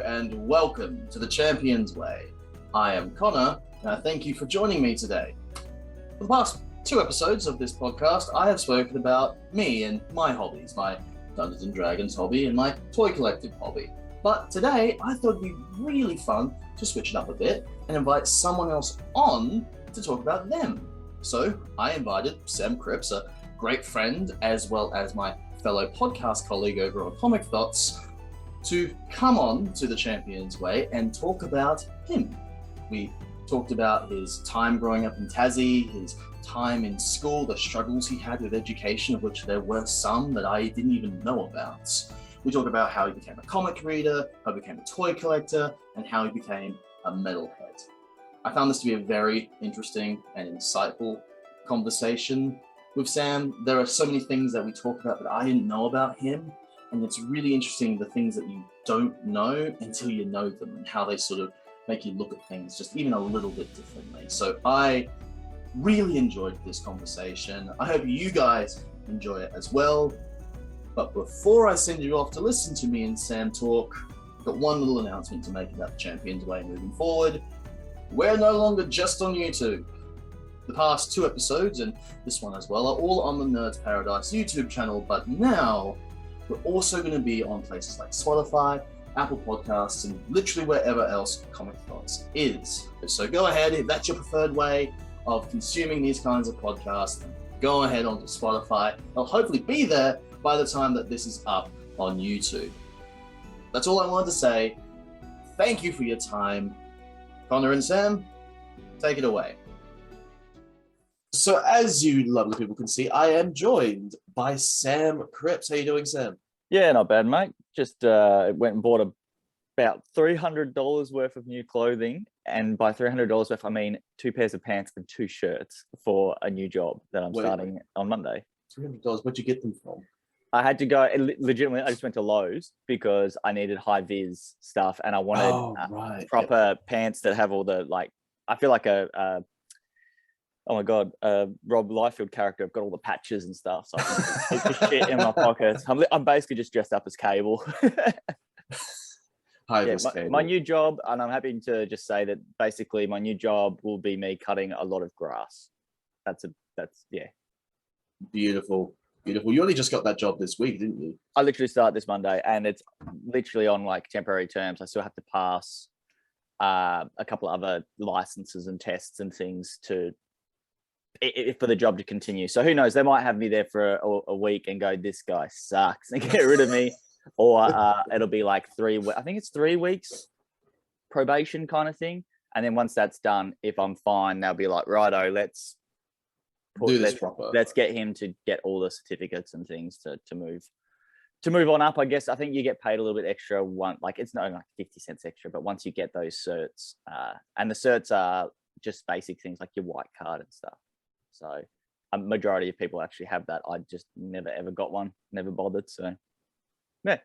and welcome to the Champions Way. I am Connor, and I thank you for joining me today. For the past 2 episodes of this podcast, I have spoken about me and my hobbies, my Dungeons & Dragons hobby and my toy collective hobby. But today, I thought it'd be really fun to switch it up a bit and invite someone else on to talk about them. So I invited Sam Cripps, a great friend, as well as my fellow podcast colleague over on Comic Thoughts, to come on to the Champions Way and talk about him. We talked about his time growing up in Tassie, his time in school, the struggles he had with education, of which there were some that I didn't even know about. We talked about how he became a comic reader, how he became a toy collector, and how he became a metalhead. I found this to be a very interesting and insightful conversation with Sam. There are so many things that we talk about that I didn't know about him, and it's really interesting the things that you don't know until you know them and how they sort of make you look at things just even a little bit differently. So I really enjoyed this conversation. I hope you guys enjoy it as well. But before I send you off to listen to me and Sam talk, I've got one little announcement to make about the Champions Way moving forward. We're no longer just on YouTube. The past 2 episodes, and this one as well, are all on the Nerds Paradise YouTube channel, but now we're also going to be on places like Spotify, Apple Podcasts, and literally wherever else Comic Thoughts is. So go ahead, if that's your preferred way of consuming these kinds of podcasts, go ahead onto Spotify. They'll hopefully be there by the time that this is up on YouTube. That's all I wanted to say. Thank you for your time. Connor and Sam, take it away. So as you lovely people can see, I am joined by Sam Cripps. How you doing, Sam? Yeah, not bad, mate. Just went and bought about $300 worth of new clothing. And by $300 worth, I mean 2 pairs of pants and 2 shirts for a new job that I'm starting on Monday. $300, where'd you get them from? I had to go, legitimately, I just went to Lowe's because I needed high-vis stuff and I wanted proper pants that have all the, like, I feel like oh my God, Rob Liefeld character. I've got all the patches and stuff, so I can keep the shit in my pockets. I'm basically just dressed up as Cable. Cable. My new job, and I'm happy to just say that basically my new job will be me cutting a lot of grass. That's Beautiful. You only just got that job this week, didn't you? I literally start this Monday, and it's literally on like temporary terms. I still have to pass a couple of other licenses and tests and things for the job to continue. So who knows, they might have me there for a week and go, this guy sucks, and get rid of me, or it'll be like 3 I think it's 3 weeks probation kind of thing, and then once that's done, if I'm fine, they'll be like, righto, let's get him to get all the certificates and things to move on up. I guess I think you get paid a little bit extra, it's not like 50 cents extra, but once you get those certs, and the certs are just basic things like your white card and stuff. So a majority of people actually have that. I just never ever got one, never bothered. So yeah,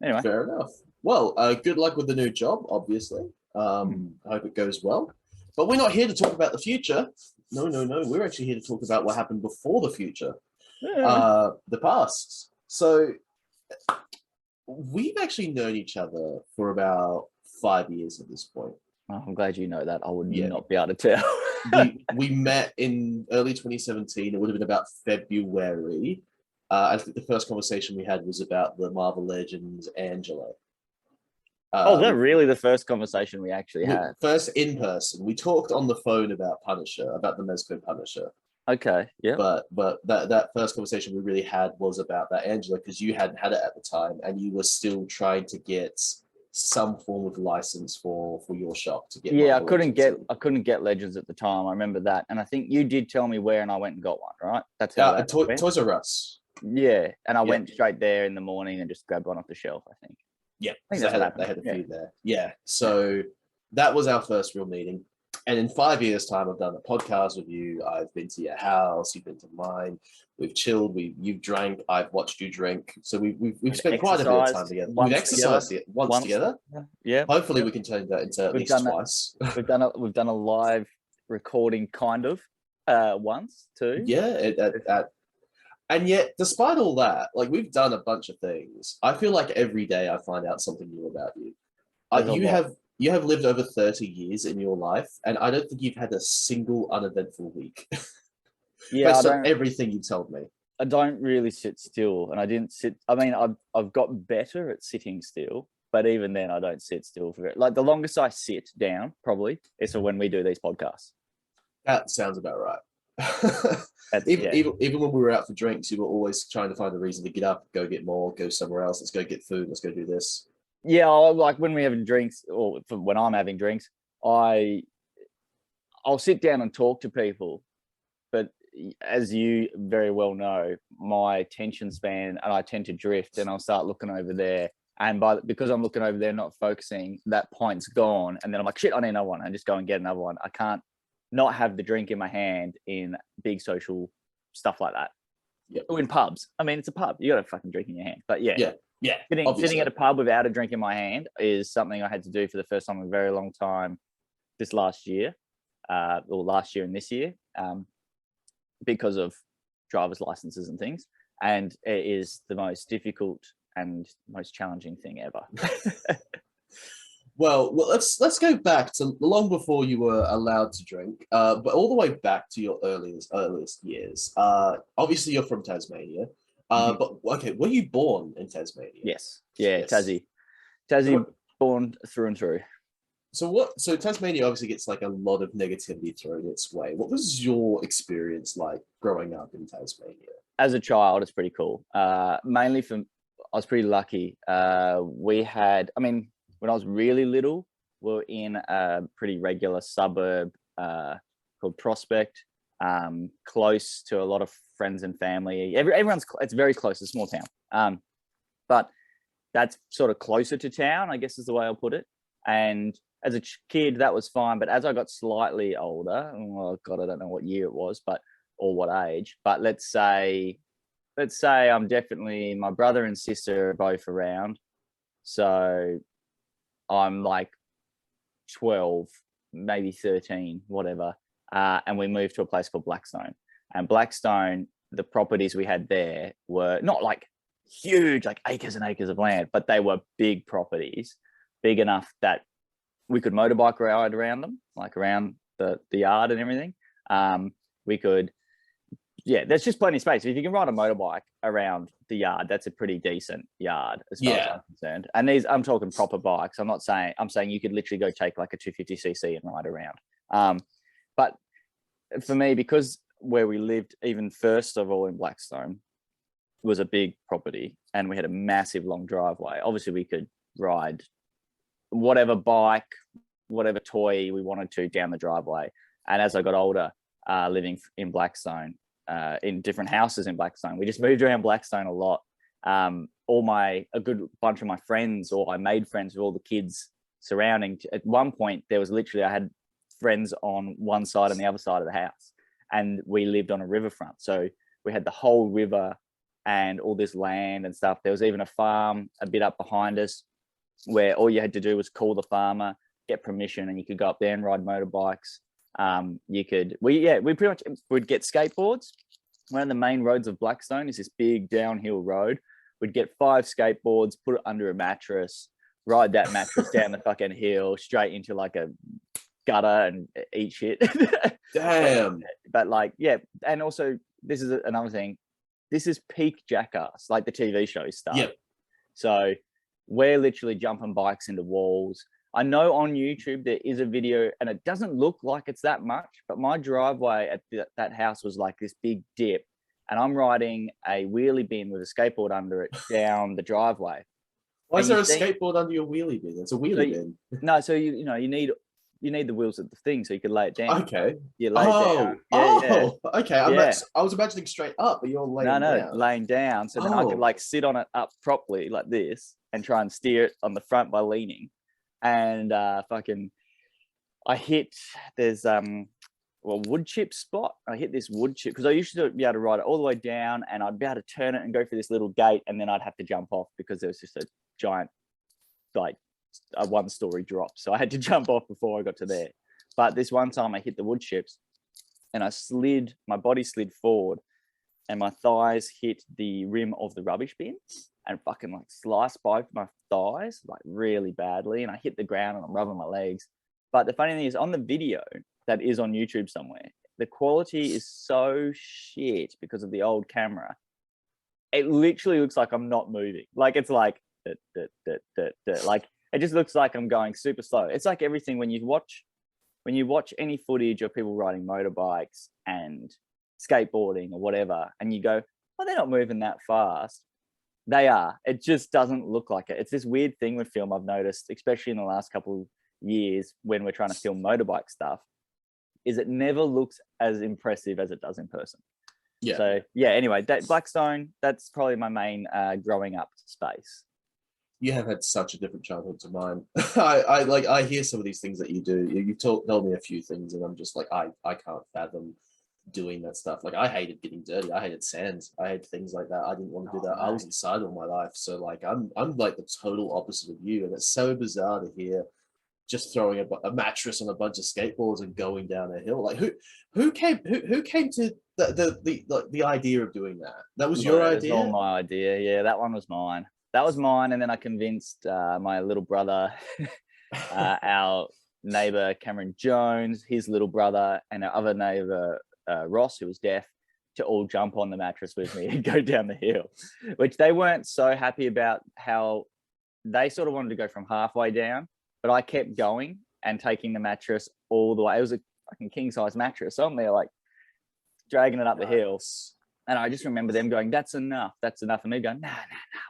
anyway. Fair enough. Well, good luck with the new job, obviously. I hope it goes well. But we're not here to talk about the future. No. We're actually here to talk about what happened before the future, the past. So we've actually known each other for about 5 years at this point. Oh, I'm glad you know that. I would not be able to tell. we met in early 2017. It would have been about February. I think the first conversation we had was about the Marvel Legends Angela. Was that really the first conversation we actually had? First in person. We talked on the phone about Punisher, about the Mezco Punisher. Okay, yeah. But that first conversation we really had was about that Angela, because you hadn't had it at the time, and you were still trying to get some form of license for your shop to get. Yeah, I couldn't get Legends at the time. I remember that, and I think you did tell me where, and I went and got one. Right? That's how Toys R Us. Yeah, and I went straight there in the morning and just grabbed one off the shelf, I think. Yeah, they had a few there. Yeah, so that was our first real meeting. And in 5 years' time, I've done a podcast with you. I've been to your house. You've been to mine. We've chilled. You've drank. I've watched you drink. So we've spent quite a bit of time together. We've exercised once together. Yeah. Hopefully, we can turn that into at least twice. We've done a live recording kind of once too. Yeah. And yet, despite all that, like, we've done a bunch of things. I feel like every day I find out something new about you. You have lived over 30 years in your life, and I don't think you've had a single uneventful week. Yeah, Based on everything you told me. I don't really sit still, and I didn't sit. I mean, I've got better at sitting still, but even then, I don't sit still for it. Like the longest I sit down probably is for when we do these podcasts. That sounds about right. Yeah. Even when we were out for drinks, you were always trying to find a reason to get up, go get more, go somewhere else. Let's go get food. Let's go do this. Yeah, like when we're having drinks, or when I'm having drinks, I'll sit down and talk to people. But as you very well know, my attention span, and I tend to drift, and I'll start looking over there. And because I'm looking over there, not focusing, that point's gone. And then I'm like, shit, I need another one. And just go and get another one. I can't not have the drink in my hand in big social stuff like that. Yep. Or in pubs. I mean, it's a pub. You got a fucking drink in your hand. But yeah. Sitting at a pub without a drink in my hand is something I had to do for the first time in a very long time this last year, or last year and this year, because of driver's licenses and things. And it is the most difficult and most challenging thing ever. Well, let's go back to long before you were allowed to drink, but all the way back to your earliest years. Obviously, you're from Tasmania, but okay, were you born in Tasmania? Yes. Yeah, yes. Tassie, born through and through. So Tasmania obviously gets like a lot of negativity thrown its way. What was your experience like growing up in Tasmania? As a child, it's pretty cool. Mainly I was pretty lucky. We had, I mean, when I was really little, we were in a pretty regular suburb called Prospect, close to a lot of friends and family. It's very close, it's a small town. But that's sort of closer to town, I guess is the way I'll put it. And as a kid, that was fine. But as I got slightly older, oh God, I don't know what year it was, or what age, but let's say I'm definitely, my brother and sister are both around. So I'm like 12, maybe 13, whatever. And we moved to a place called Blackstone. And Blackstone, the properties we had there were not like huge, like acres and acres of land, but they were big properties, big enough that we could motorbike ride around them, like around the yard and everything. We could, there's just plenty of space. If you can ride a motorbike around the yard, that's a pretty decent yard as far as I'm concerned. And I'm talking proper bikes. I'm saying you could literally go take like a 250cc and ride around. But for me, because where we lived, even first of all in Blackstone, was a big property, and we had a massive long driveway. Obviously, we could ride whatever bike, whatever toy we wanted to down the driveway. And as I got older, living in Blackstone, in different houses in Blackstone, we just moved around Blackstone a lot. A good bunch of my friends, or I made friends with all the kids surrounding. At one point, there was literally, I had friends on one side and the other side of the house, and we lived on a riverfront. So we had the whole river and all this land and stuff. There was even a farm a bit up behind us, where all you had to do was call the farmer, get permission, and you could go up there and ride motorbikes. We pretty much would get skateboards. One of the main roads of Blackstone is this big downhill road. We'd get 5 skateboards, put it under a mattress, ride that mattress down the fucking hill, straight into like a gutter and eat shit. Damn. But like, and also this is another thing. This is peak Jackass, like the TV show stuff. Yep. So we're literally jumping bikes into walls. I know on YouTube there is a video, and it doesn't look like it's that much, but my driveway at that house was like this big dip, and I'm riding a wheelie bin with a skateboard under it down the driveway. Why is there a skateboard under your wheelie bin? It's a wheelie bin. No, so you need the wheels of the thing so you can lay it down. Okay. You lay it down. Okay. I was imagining straight up, but you're laying down. Laying down. So then I could like sit on it up properly like this and try and steer it on the front by leaning. And I hit, there's wood chip spot. I hit this wood chip because I used to be able to ride it all the way down, and I'd be able to turn it and go through this little gate, and then I'd have to jump off because there was just a giant, like a 1-story drop. So I had to jump off before I got to there. But this one time I hit the wood chips and my body slid forward, and my thighs hit the rim of the rubbish bin and fucking like sliced both my thighs like really badly, and I hit the ground and I'm rubbing my legs. But the funny thing is, on the video that is on YouTube somewhere, the quality is so shit because of the old camera. It literally looks like I'm not moving. Like it's like, like it just looks like I'm going super slow. It's like everything when you watch any footage of people riding motorbikes and skateboarding or whatever, and you go, well, they're not moving that fast. They are. It just doesn't look like it. It's this weird thing with film I've noticed, especially in the last couple of years when we're trying to film motorbike stuff, is it never looks as impressive as it does in person. Yeah. So yeah, anyway, that Blackstone, that's probably my main growing up space. You have had such a different childhood to mine. I hear some of these things that you do. You told me a few things, and I'm just like, I can't fathom doing that stuff. Like, I hated getting dirty. I hated sands. I hated things like that. I didn't want to do that. I was inside all my life. So like, I'm like the total opposite of you, and it's so bizarre to hear just throwing a mattress on a bunch of skateboards and going down a hill. Like, who came to the idea of doing that? That was your idea? It was all my idea. Yeah, that one was mine. That was mine. And then I convinced my little brother, our neighbor Cameron Jones, his little brother, and our other neighbor Ross, who was deaf, to all jump on the mattress with me and go down the hill, which they weren't so happy about. How they sort of wanted to go from halfway down, but I kept going and taking the mattress all the way. It was a fucking king size mattress. So I'm there like dragging it up the hill. And I just remember them going, that's enough. That's enough. And me going, nah,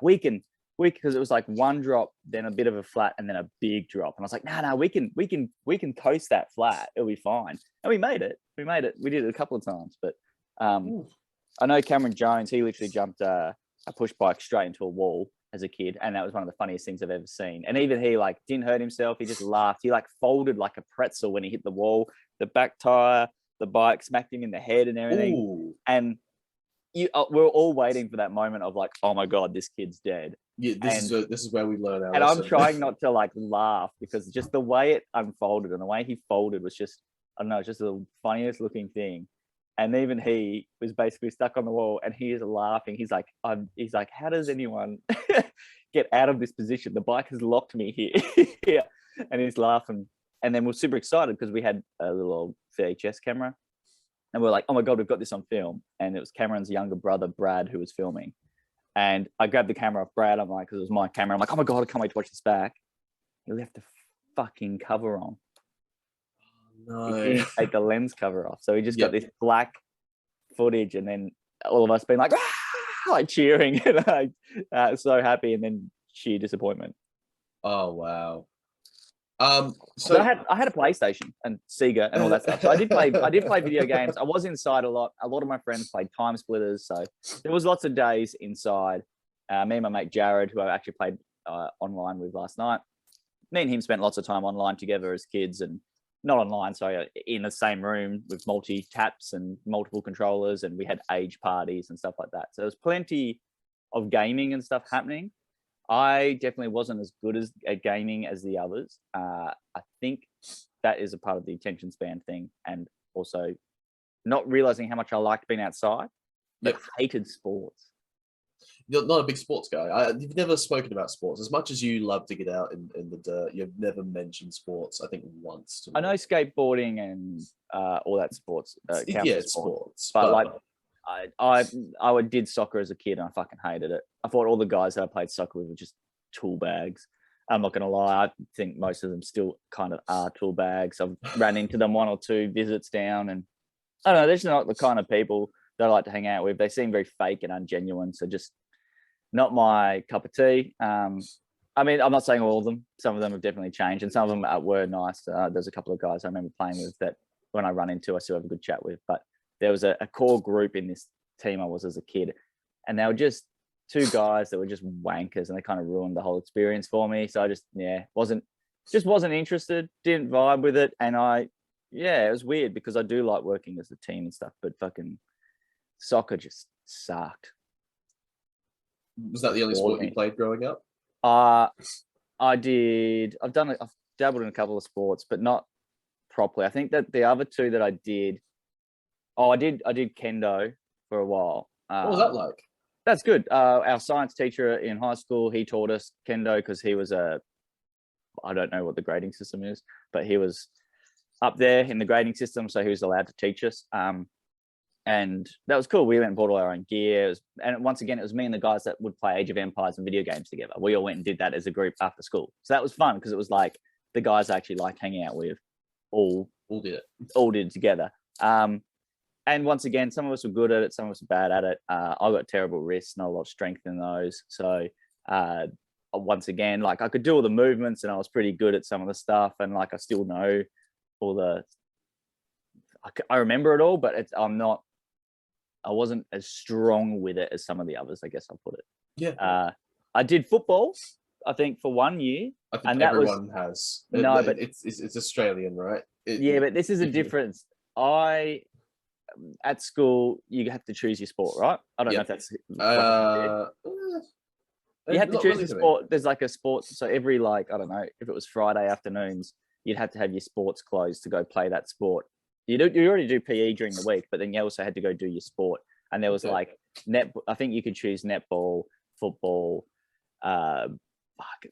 we can, because it was like one drop, then a bit of a flat, and then a big drop. And I was like, nah, we can coast that flat. It'll be fine. And we made it. We did it a couple of times. But I know Cameron Jones, he literally jumped a push bike straight into a wall as a kid, and that was one of the funniest things I've ever seen. And even he like didn't hurt himself. He just laughed. He like folded like a pretzel when he hit the wall. The back tire, the bike smacked him in the head and everything. Ooh. And we're all waiting for that moment of like, oh my god, this kid's dead. Yeah, this is where we learn our and lesson. I'm trying not to like laugh, because just the way it unfolded and the way he folded was just, I don't know, it's just the funniest looking thing. And even he was basically stuck on the wall, and he is laughing. He's like, how does anyone get out of this position? The bike has locked me here. Yeah. And he's laughing. And then we're super excited because we had a little old VHS camera. And we're like, oh my God, we've got this on film. And it was Cameron's younger brother, Brad, who was filming. And I grabbed the camera off Brad. I'm like, because it was my camera. I'm like, oh my God, I can't wait to watch this back. He left the fucking cover on. No. He didn't take the lens cover off. So he just got this black footage, and then all of us being like, like cheering and like so happy, and then sheer disappointment. Oh wow. So I had a PlayStation and Sega and all that stuff. So I did play video games. I was inside a lot. A lot of my friends played Time Splitters, so there was lots of days inside. Me and my mate Jared, who I actually played online with last night, me and him spent lots of time online together as kids, and not online, so in the same room with multi-taps and multiple controllers, and we had age parties and stuff like that. So there's plenty of gaming and stuff happening. I definitely wasn't as good at gaming as the others. I think that is a part of the attention span thing, and also not realizing how much I liked being outside, but hated sports. You're not a big sports guy. You've never spoken about sports. As much as you love to get out in the dirt, you've never mentioned sports, I think, once. I know skateboarding and all that sports. Sports. But like, I did soccer as a kid, and I fucking hated it. I thought all the guys that I played soccer with were just tool bags. I'm not going to lie. I think most of them still kind of are tool bags. I've ran into them one or two visits down, and I don't know, they're just not the kind of people that I like to hang out with. They seem very fake and ungenuine. So just not my cup of tea. I mean, I'm not saying all of them. Some of them have definitely changed, and some of them were nice. There's a couple of guys I remember playing with that when I run into, I still have a good chat with. But there was a core group in this team I was as a kid, and they were just two guys that were just wankers, and they kind of ruined the whole experience for me. So I just, wasn't interested, didn't vibe with it. And it was weird because I do like working as a team and stuff, but fucking soccer just sucked. Was that the only sport you played growing up? I've dabbled in a couple of sports, but not properly. I think that the other two that I did kendo for a while. What was that like? That's good. Our science teacher in high school, he taught us kendo because he was I don't know what the grading system is, but he was up there in the grading system, so he was allowed to teach us. And that was cool. We went and bought all our own gear. And once again, it was me and the guys that would play Age of Empires and video games together. We all went and did that as a group after school. So that was fun because it was like the guys I actually liked hanging out with all did it together. And once again, some of us were good at it, some of us were bad at it. I got terrible wrists, not a lot of strength in those. So once again, like I could do all the movements and I was pretty good at some of the stuff. And like I still know all I remember it all, but I wasn't as strong with it as some of the others, I guess I'll put it. Yeah. I did football, I think, for 1 year. I think everyone has. No, but it's Australian, right? But this is a difference. At school, you have to choose your sport, right? I don't know if that's. You have to choose your sport. There's like a sport. So every I don't know, if it was Friday afternoons, you'd have to have your sports clothes to go play that sport. You already do PE during the week, but then you also had to go do your sport. And there was like I think you could choose netball, football.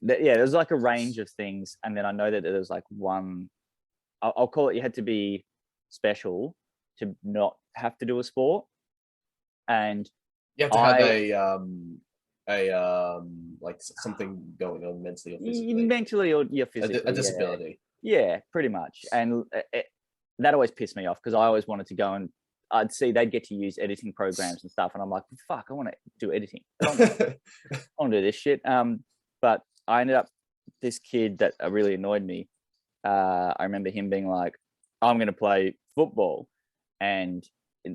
There's like a range of things. And then I know that there was like one. I'll call it. You had to be special to not have to do a sport, and you have to have like something going on mentally or physically. Or physically, a disability. Yeah, pretty much. And that always pissed me off because I always wanted to go and I'd see they'd get to use editing programs and stuff, and I'm like, fuck, I want to do editing. I want to do this shit. But I ended up this kid that really annoyed me. I remember him being like, I'm going to play football. And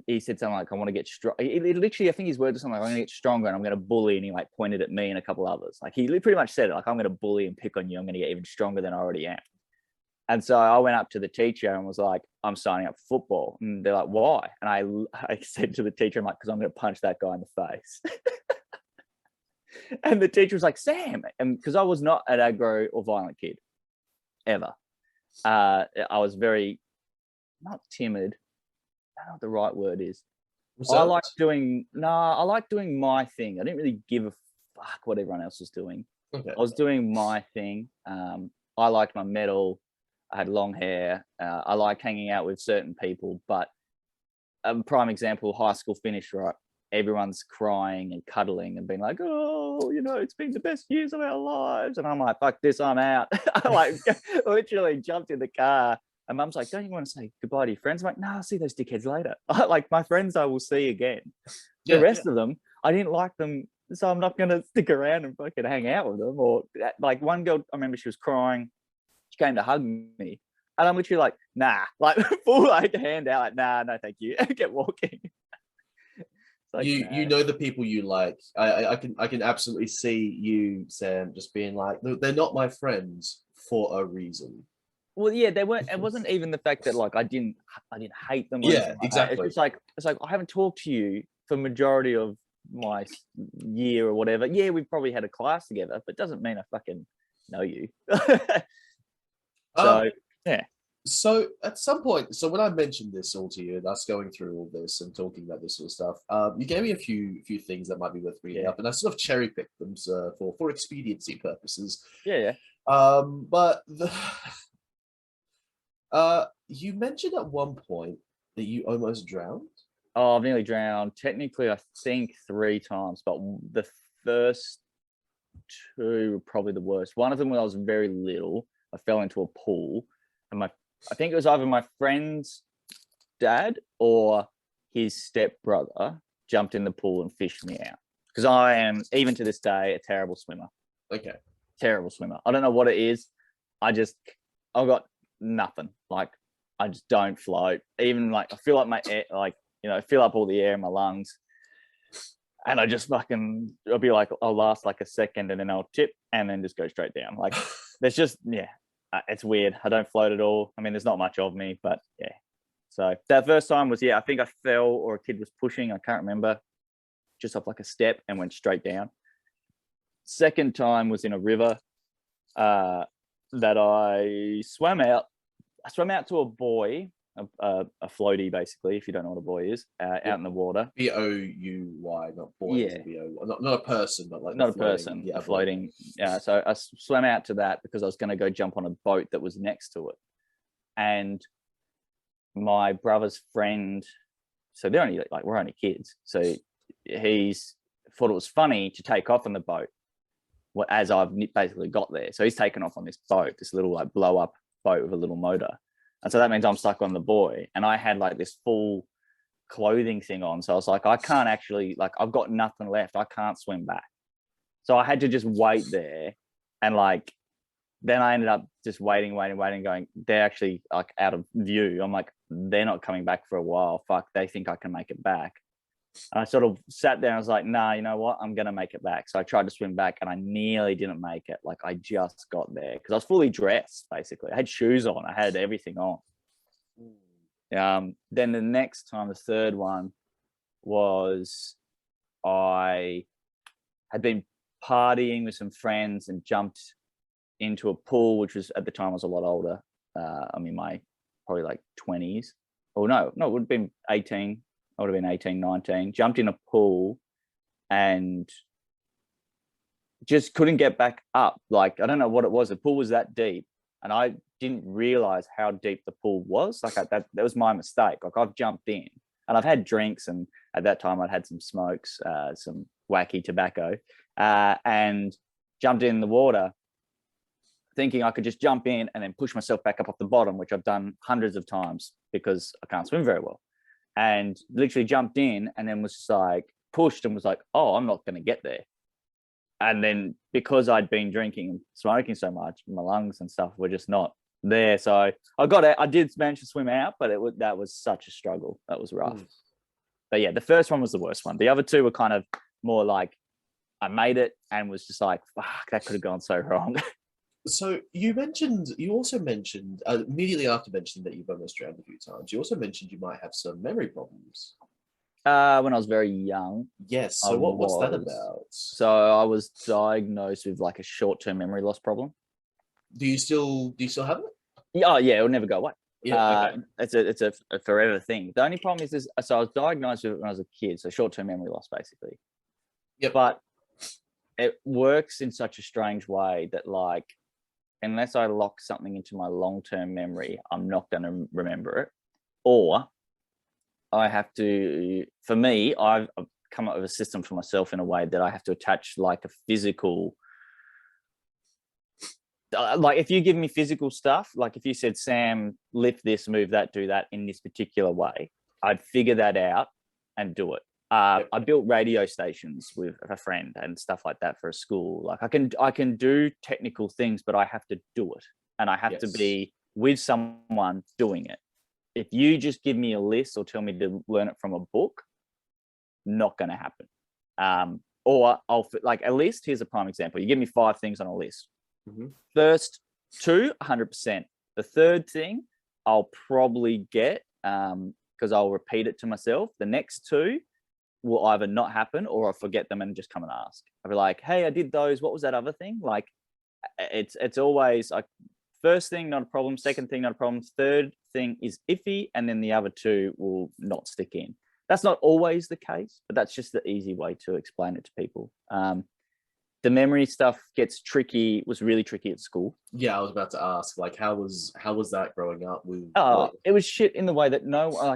he said something like, I want to get strong. Literally, I think his words were something like, I'm going to get stronger and I'm going to bully. And he like pointed at me and a couple others. Like he pretty much said it, like, I'm going to bully and pick on you. I'm going to get even stronger than I already am. And so I went up to the teacher and was like, I'm signing up for football. And they're like, why? And I said to the teacher, I'm like, because I'm going to punch that guy in the face. And the teacher was like, Sam. And because I was not an aggro or violent kid, ever. I was very, not timid. I don't know what the right word is. I like doing my thing. I didn't really give a fuck what everyone else was doing. Okay. I was doing my thing. I liked my medal. I had long hair. I like hanging out with certain people, but a prime example, high school finish, right? Everyone's crying and cuddling and being like, oh, it's been the best years of our lives. And I'm like, fuck this, I'm out. I like literally jumped in the car. And Mum's like, don't you want to say goodbye to your friends? I'm like, no, I'll see those dickheads later. Like my friends I will see again. The rest of them, I didn't like them, so I'm not going to stick around and fucking hang out with them. Or like one girl, I remember she was crying. She came to hug me. And I'm literally like, nah, like full like hand out, like, nah, no, thank you. Get walking. Like, you know the people you like. I can absolutely see you, Sam, just being like, they're not my friends for a reason. Well, yeah, they weren't. It wasn't even the fact that like I didn't hate them. Yeah, exactly. It's like I haven't talked to you for majority of my year or whatever. Yeah, we probably had a class together, but it doesn't mean I fucking know you. Yeah. So at some point, when I mentioned this all to you, and us going through all this and talking about this sort of stuff, you gave me a few things that might be worth reading up, and I sort of cherry picked them for expediency purposes. Yeah. But you mentioned at one point that you almost drowned. Oh, I've nearly drowned. Technically, I think 3 times, but the first 2 were probably the worst. One of them when I was very little, I fell into a pool, and I think it was either my friend's dad or his stepbrother jumped in the pool and fished me out. Because I am, even to this day, a terrible swimmer. Okay. Terrible swimmer. I don't know what it is. I've got nothing. Like, I just don't float. Even like, I feel like my air, like, fill up all the air in my lungs. And I just I'll be like, I'll last like a second and then I'll tip and then just go straight down. Like, there's just, it's weird. I don't float at all. I mean, there's not much of me, but yeah. So that first time was, I think I fell or a kid was pushing. I can't remember. Just off like a step and went straight down. Second time was in a river that I swam out. I swam out to a buoy a floaty, basically, if you don't know what a buoy is, out in the water. BOUY, not boy. Yeah. Not a person, but like Not a a person, a floating. Yeah. So I swam out to that because I was going to go jump on a boat that was next to it. And my brother's friend, so they're only like, we're only kids. So he's thought it was funny to take off on the boat as I've basically got there. So he's taken off on this boat, this little like blow up boat with a little motor. And so that means I'm stuck on the buoy, and I had like this full clothing thing on. So I was like, I can't actually, like, I've got nothing left. I can't swim back. So I had to just wait there. And like, then I ended up just waiting, going, they're actually like out of view. I'm like, they're not coming back for a while. Fuck, they think I can make it back. And I sort of sat there and I was like, nah, you know what? I'm going to make it back. So I tried to swim back and I nearly didn't make it. Like, I just got there because I was fully dressed, basically. I had shoes on. I had everything on. Then the next time, the third one, was I had been partying with some friends and jumped into a pool, which was, at the time I was a lot older. I'm in my probably like 20s. Oh, no, it would have been 18. I would have been 18, 19, jumped in a pool and just couldn't get back up. Like, I don't know what it was. The pool was that deep and I didn't realize how deep the pool was. Like, that was my mistake. Like, I've jumped in and I've had drinks, and at that time I'd had some smokes, some wacky tobacco, and jumped in the water thinking I could just jump in and then push myself back up off the bottom, which I've done hundreds of times because I can't swim very well. And literally jumped in and then was just like pushed and was like, oh, I'm not going to get there. And then because I'd been drinking and smoking so much, my lungs and stuff were just not there. So I got it. I did manage to swim out, but that was such a struggle. That was rough. But yeah, the first one was the worst one. The other two were kind of more like I made it and was just like, fuck, that could have gone so wrong. So you also mentioned immediately after mentioning that you've almost drowned a few times, you also mentioned you might have some memory problems. When I was very young. Yes. So what's that about? So I was diagnosed with like a short-term memory loss problem. Do you still have it? Oh yeah, it'll never go away. Yeah. Okay. It's a forever thing. The only problem is so I was diagnosed with it when I was a kid, so short-term memory loss basically. Yeah. But it works in such a strange way that, like, unless I lock something into my long-term memory, I'm not going to remember it. Or I have to, for me, I've come up with a system for myself in a way that I have to attach like a physical, like if you give me physical stuff, like if you said, Sam, lift this, move that, do that in this particular way, I'd figure that out and do it. I built radio stations with a friend and stuff like that for a school. Like I can do technical things, but I have to do it, and I have to be with someone doing it. If you just give me a list or tell me to learn it from a book, not going to happen. Or I'll like a list. Here's a prime example. You give me 5 things on a list. First 2, 100%. The third thing I'll probably get because I'll repeat it to myself. The next 2 will either not happen or I'll forget them and just come and ask. I'll be like, hey, I did those. What was that other thing? Like, it's always like, first thing, not a problem. Second thing, not a problem. Third thing is iffy. And then the other 2 will not stick in. That's not always the case, but that's just the easy way to explain it to people. The memory stuff gets tricky, was really tricky at school. Yeah, I was about to ask, like, how was that growing up with? It was shit in the way that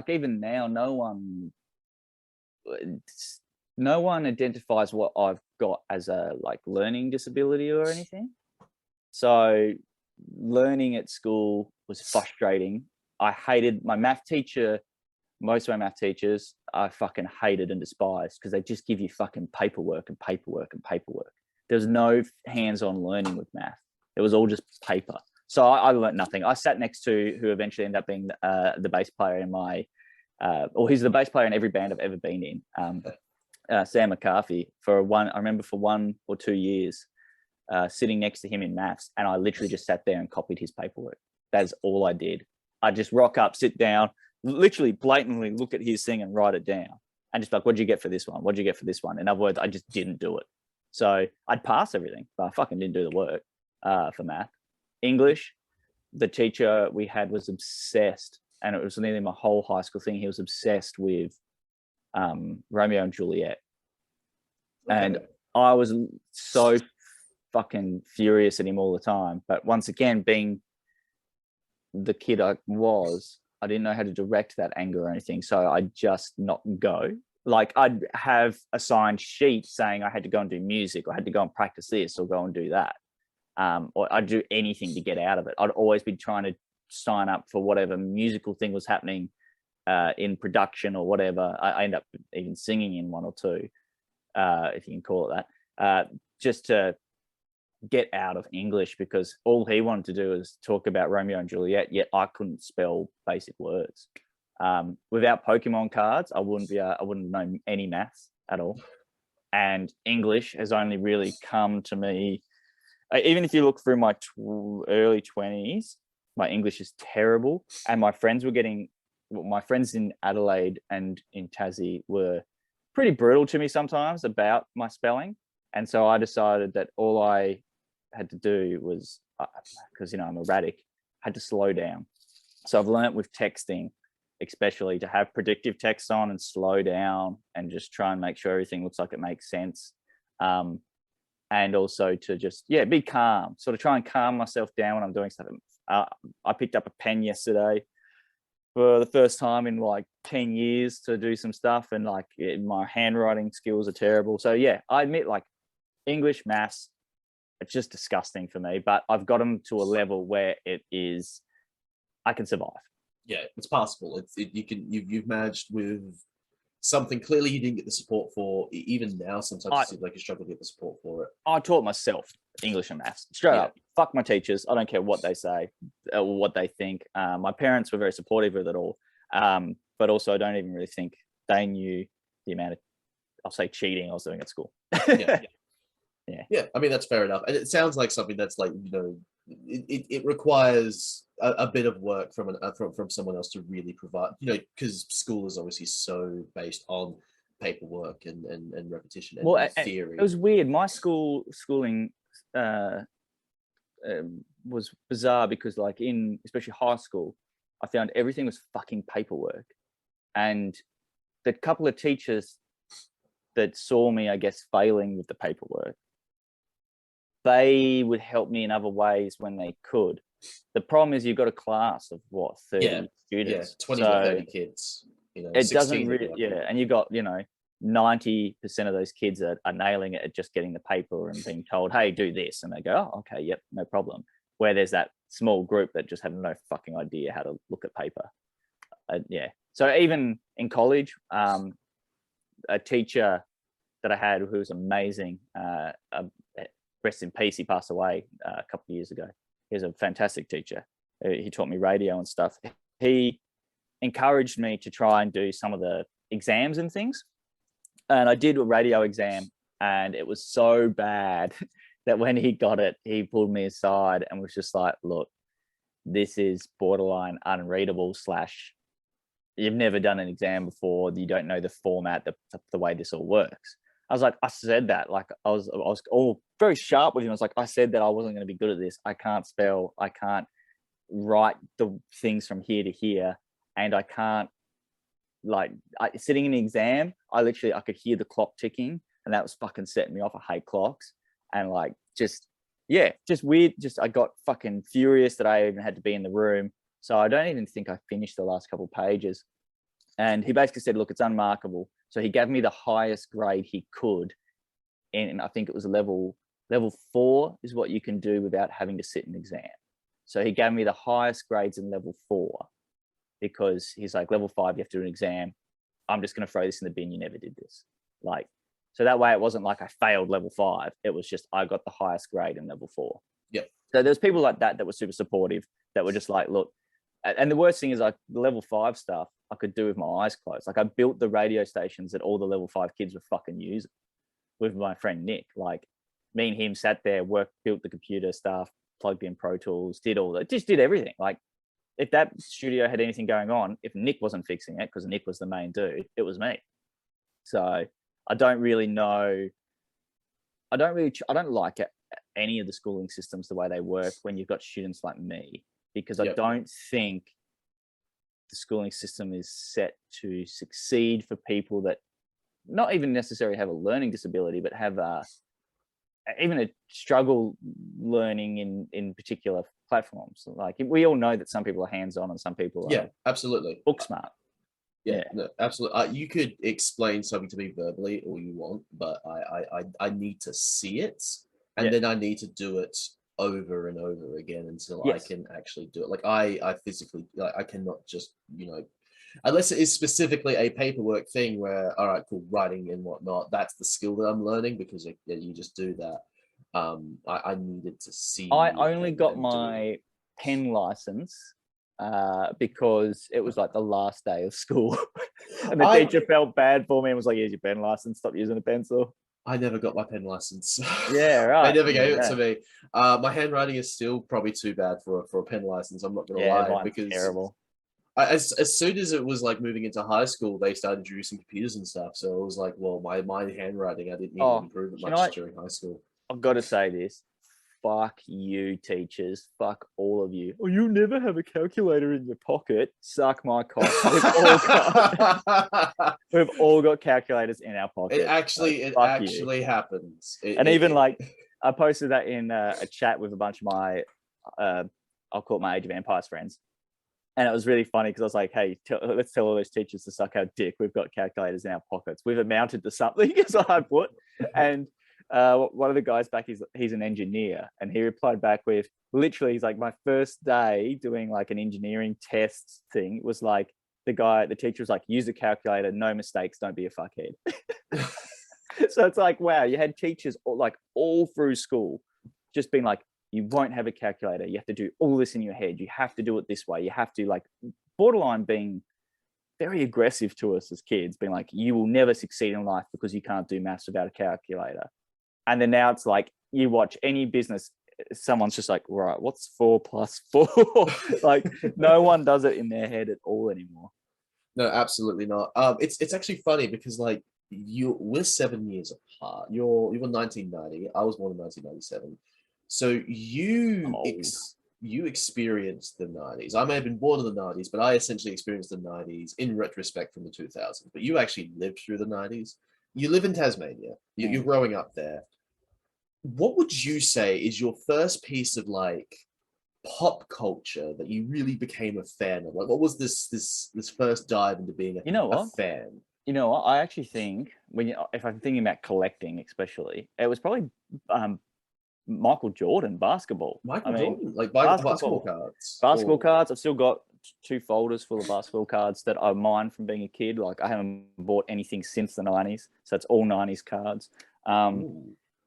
even now, no one identifies what I've got as a like learning disability or anything. So learning at school was frustrating. I hated my math teacher. Most of my math teachers I fucking hated and despised because they just give you fucking paperwork. There was no hands-on learning with math. It was all just paper. So I learned nothing. I sat next to who eventually ended up being the bass player in my he's the bass player in every band I've ever been in. Sam McCarthy. I remember for 1 or 2 years sitting next to him in maths, and I literally just sat there and copied his paperwork. That's all I did. I just rock up, sit down, literally blatantly look at his thing and write it down, and just like, what'd you get for this one? What'd you get for this one? In other words, I just didn't do it. So I'd pass everything, but I fucking didn't do the work for math. English, the teacher we had was obsessed and it was nearly my whole high school thing. He was obsessed with Romeo and Juliet. Okay. And I was so fucking furious at him all the time. But once again, being the kid I was, I didn't know how to direct that anger or anything. So I'd just not go. Like, I'd have a signed sheet saying I had to go and do music, or I had to go and practice this, or go and do that. Or I'd do anything to get out of it. I'd always be trying to sign up for whatever musical thing was happening in production or whatever. I end up even singing in one or two, if you can call it that, just to get out of English, because all he wanted to do was talk about Romeo and Juliet, yet I couldn't spell basic words. Without Pokemon cards, I wouldn't know any maths at all. And English has only really come to me, even if you look through my early 20s, my English is terrible. And my friends in Adelaide and in Tassie were pretty brutal to me sometimes about my spelling. And so I decided that all I had to do was, because, I'm erratic, had to slow down. So I've learnt with texting, especially, to have predictive text on and slow down and just try and make sure everything looks like it makes sense. And also to just, be calm, sort of try and calm myself down when I'm doing stuff. I picked up a pen yesterday for the first time in like 10 years to do some stuff, and like my handwriting skills are terrible. So I admit, like, English, maths, it's just disgusting for me, but I've got them to a level where I can survive. Yeah, it's possible. You've managed with something clearly you didn't get the support for. Even now, sometimes it seems like you struggle to get the support for it. I taught myself English and maths straight up. Fuck my teachers. I don't care what they say or what they think. My parents were very supportive of it all, but also I don't even really think they knew the amount of, I'll say, cheating I was doing at school. Yeah. I mean, that's fair enough. And it sounds like something that's like, it requires a bit of work from someone else to really provide, because school is obviously so based on paperwork and repetition and theory. It was weird. My schooling was bizarre, because like especially high school, I found everything was fucking paperwork. And the couple of teachers that saw me, I guess, failing with the paperwork, they would help me in other ways when they could. The problem is you've got a class of 30 students, 20 to 30 kids. It doesn't really, and you've got 90% of those kids are nailing it at just getting the paper and being told, hey, do this, and they go, oh, okay, yep, no problem. Where there's that small group that just have no fucking idea how to look at paper. So even in college, a teacher that I had who was amazing, rest in peace, he passed away a couple of years ago. He was a fantastic teacher. He taught me radio and stuff. He encouraged me to try and do some of the exams and things. And I did a radio exam, and it was so bad that when he got it, he pulled me aside and was just like, look, this is borderline unreadable / you've never done an exam before. You don't know the format, the way this all works. I was like, I said that, like, I was all very sharp with him. I was like, I said that I wasn't going to be good at this. I can't spell. I can't write the things from here to here. And I can't, sitting in the exam, I could hear the clock ticking, and that was fucking setting me off. I hate clocks. And like, just weird. I got fucking furious that I even had to be in the room. So I don't even think I finished the last couple of pages. And he basically said, look, it's unmarkable. So he gave me the highest grade he could. And I think it was level 4 is what you can do without having to sit an exam. So he gave me the highest grades in level 4, because he's like, level 5, you have to do an exam. I'm just going to throw this in the bin. You never did this. So that way it wasn't like I failed level 5. It was just, I got the highest grade in level 4. Yep. So there's people like that were super supportive, that were just like, look, and the worst thing is, like, the level 5 stuff I could do with my eyes closed. Like, I built the radio stations that all the level 5 kids were fucking using with my friend Nick. Like, me and him sat there, built the computer stuff, plugged in Pro Tools, did all that, just did everything. Like, if that studio had anything going on, if Nick wasn't fixing it, because Nick was the main dude, it was me. So I don't really know. I don't like any of the schooling systems the way they work when you've got students like me, because I don't think the schooling system is set to succeed for people that not even necessarily have a learning disability, but have even a struggle learning in particular platforms. Like we all know that some people are hands-on and some people are absolutely book smart. Yeah, no, absolutely. You could explain something to me verbally all you want, but I need to see it, and then I need to do it over and over again until I can actually do it. Like I physically, like, I cannot just, unless it is specifically a paperwork thing where, all right, cool, writing and whatnot, that's the skill that I'm learning, because you just do that. I needed to see. I only got my pen license because it was like the last day of school and the teacher felt bad for me and was like, here's your pen license, stop using a pencil. I never got my pen license. Yeah, right. They never gave it to me. My handwriting is still probably too bad for a pen license. I'm not gonna lie, because terrible. As soon as it was like moving into high school, they started introducing computers and stuff. So it was like, well, my handwriting, I didn't need to improve it much during high school. I've got to say this. Fuck you, teachers. Fuck all of you. Oh, you never have a calculator in your pocket. Suck my cock. We've all got calculators in our pocket. It actually happens. Like, I posted that in a chat with a bunch of my, I'll call it my Age of Empires friends. And it was really funny because I was like, hey, let's tell all those teachers to suck our dick. We've got calculators in our pockets. We've amounted to something, is what I put. And one of the guys back, he's an engineer, and he replied back with, literally, he's like, my first day doing like an engineering test thing was like, the teacher was like, use a calculator, no mistakes, don't be a fuckhead. So it's like, wow, you had teachers all through school just being like, you won't have a calculator, you have to do all this in your head, you have to do it this way, you have to, like, borderline being very aggressive to us as kids, being like, you will never succeed in life because you can't do maths without a calculator. And then now it's like, you watch any business, someone's just like, right, what's 4 plus 4? Like, no one does it in their head at all anymore. No, absolutely not. It's actually funny because, like, we're 7 years apart. You're 1990. I was born in 1997. So you experienced the 90s. I may have been born in the 90s, but I essentially experienced the 90s in retrospect from the 2000s. But you actually lived through the 90s. You live in Tasmania. You're growing up there. What would you say is your first piece of, like, pop culture that you really became a fan of? Like, what was this first dive into being a fan? You know what? I actually think if I'm thinking about collecting, especially, it was probably Michael Jordan basketball. Jordan, like basketball cards. Basketball cards. I've still got 2 folders full of basketball cards that are mine from being a kid. Like, I haven't bought anything since the 90s, so it's all 90s cards.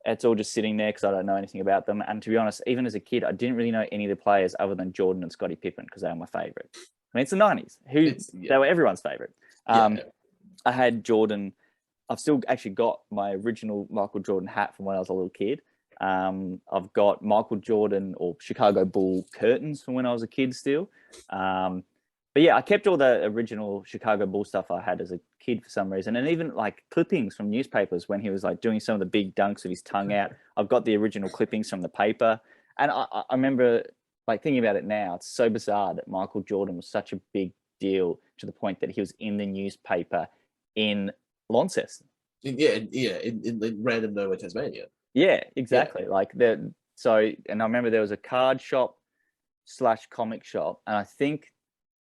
It's all just sitting there because I don't know anything about them. And to be honest, even as a kid, I didn't really know any of the players other than Jordan and Scottie Pippen because they were my favorite. I mean, it's the 90s. They were everyone's favorite. I had Jordan. I've still actually got my original Michael Jordan hat from when I was a little kid. I've got Michael Jordan or Chicago Bull curtains from when I was a kid still. But yeah, I kept all the original Chicago Bull stuff I had as a kid for some reason. And even like clippings from newspapers when he was like doing some of the big dunks with his tongue out. I've got the original clippings from the paper. And I remember, like, thinking about it now, it's so bizarre that Michael Jordan was such a big deal to the point that he was in the newspaper in Launceston. In random nowhere, Tasmania. Yeah, exactly. Like, and I remember there was a card shop / comic shop, and I think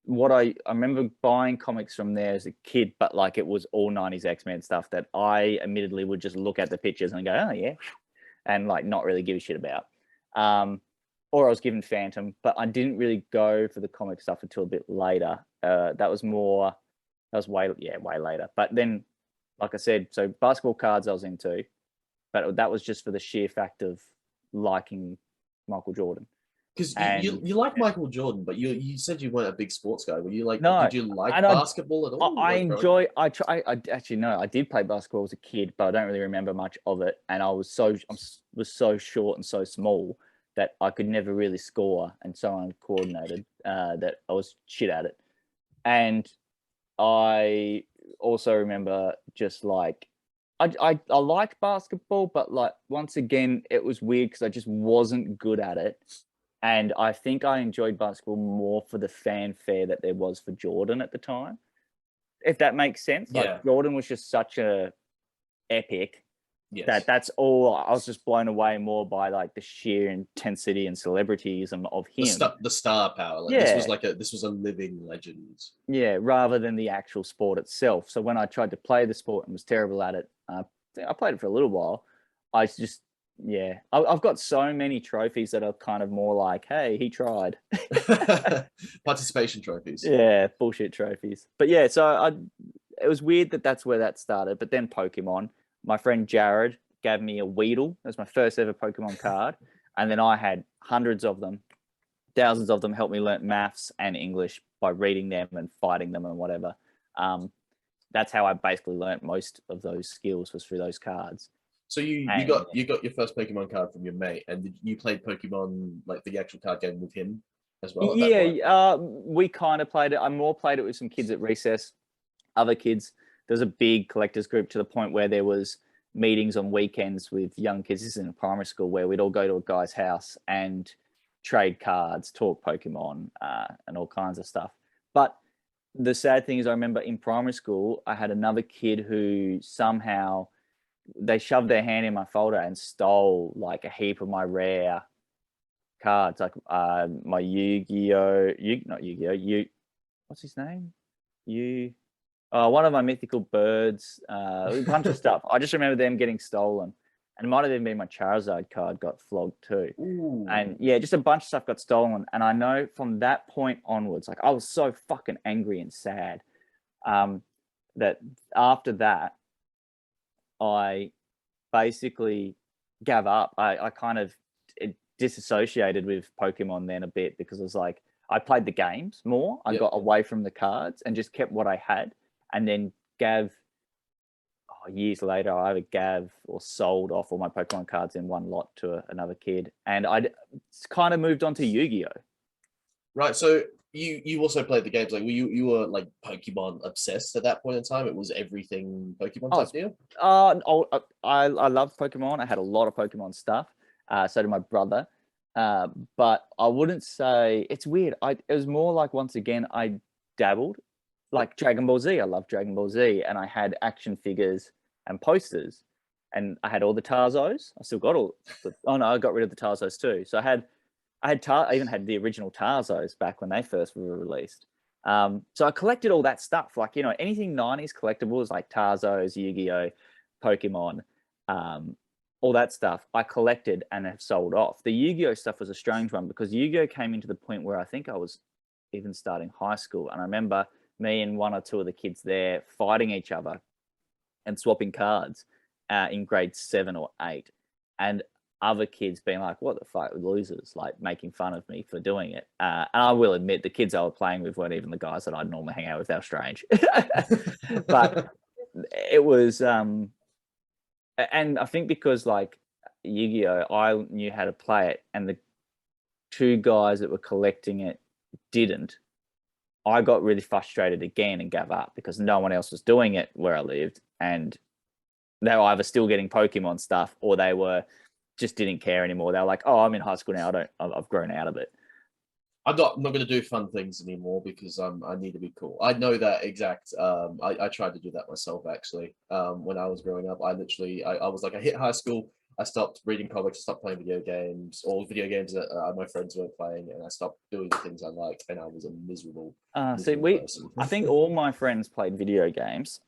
I remember buying comics from there as a kid, but like it was all 90s X-Men stuff that I admittedly would just look at the pictures and go, oh yeah, and like not really give a shit about. Or I was given Phantom, but I didn't really go for the comic stuff until a bit later. That was way later. But then, like I said, so basketball cards I was into, but that was just for the sheer fact of liking Michael Jordan. Because you like Michael Jordan, but you said you weren't a big sports guy. Were you like? No, did you like basketball at all? I did play basketball as a kid, but I don't really remember much of it. And I was so short and so small that I could never really score, and so uncoordinated that I was shit at it. And I also remember just like I like basketball, but like once again, it was weird because I just wasn't good at it. And I think I enjoyed basketball more for the fanfare that there was for Jordan at the time, if that makes sense. Yeah. Like Jordan was just such a epic Yes. that's all. I was just blown away more by like the sheer intensity and celebrityism of him. The star power. Like, Yeah. this was a living legend. Yeah, rather than the actual sport itself. So when I tried to play the sport and was terrible at it, I played it for a little while. I just, yeah, I've got so many trophies that are kind of more like, hey, he tried. Participation trophies. Yeah, bullshit trophies. But yeah, so it was weird that that's where that started. But then Pokemon, my friend Jared gave me a Weedle. That was my first ever Pokemon card. And then I had hundreds of them, thousands of them, helped me learn maths and English by reading them and fighting them and whatever. That's how I basically learnt most of those skills, was through those cards. So you got your first Pokemon card from your mate, and you played Pokemon, like the actual card game, with him as well? At that point? We kind of played it. I more played it with some kids at recess, other kids. There was a big collectors group to the point where there was meetings on weekends with young kids. This is in a primary school, where we'd all go to a guy's house and trade cards, talk Pokemon, and all kinds of stuff. But the sad thing is, I remember in primary school, I had another kid who somehow they shoved their hand in my folder and stole like a heap of my rare cards, like my Yu-Gi-Oh, not Yu-Gi-Oh, what's his name? One of my mythical birds, a bunch of stuff. I just remember them getting stolen. And it might have even been my Charizard card got flogged too. Ooh. And yeah, just a bunch of stuff got stolen. And I know from that point onwards, like I was so fucking angry and sad that after that, I basically gave up. I kind of disassociated with Pokemon then a bit, because it was like, I played the games more. I got away from the cards and just kept what I had. And then years later, I either gave or sold off all my Pokemon cards in one lot to another kid. And I kind of moved on to Yu-Gi-Oh. Right. So you also played the games. Like, you were like Pokemon obsessed at that point in time? It was everything Pokemon type deal? I loved Pokemon. I had a lot of Pokemon stuff. So did my brother. But I wouldn't say, it's weird. It was more like, once again, I dabbled. Like Dragon Ball Z, I love Dragon Ball Z, and I had action figures and posters, and I had all the Tarzos. I still got all. I got rid of the Tarzos too. So I even had the original Tarzos back when they first were released. So I collected all that stuff, like, anything 90s collectibles, like Tarzos, Yu-Gi-Oh, Pokemon, all that stuff. I collected and have sold off. The Yu-Gi-Oh stuff was a strange one, because Yu-Gi-Oh came into the point where I think I was even starting high school, and I remember me and one or two of the kids there fighting each other and swapping cards in grade 7 or 8, and other kids being like, what the fuck, losers, like making fun of me for doing it. And I will admit, the kids I was playing with weren't even the guys that I'd normally hang out with. They were strange. But it was, and I think because like Yu-Gi-Oh, I knew how to play it, and the two guys that were collecting it didn't. I got really frustrated again and gave up, because no one else was doing it where I lived, and they were either still getting Pokemon stuff, or they were just didn't care anymore. They were like, "Oh, I'm in high school now. I've grown out of it." I'm not going to do fun things anymore, because I need to be cool. I know that exact. I tried to do that myself, actually. When I was growing up, I was like, I hit high school. I stopped reading comics, I stopped playing video games, all video games that my friends were playing, and I stopped doing the things I liked, and I was a miserable person. I think all my friends played video games.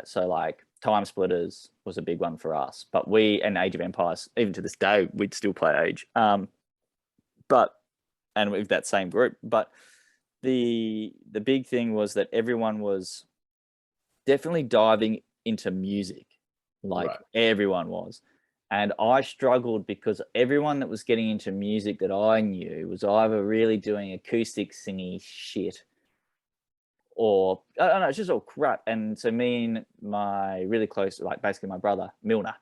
So like Time Splitters was a big one for us, but and Age of Empires, even to this day, we'd still play Age. And with that same group. But the big thing was that everyone was definitely diving into music, like everyone was. And I struggled, because everyone that was getting into music that I knew was either really doing acoustic singy shit, or I don't know, it's just all crap. And so me and my really close, like basically my brother Milner,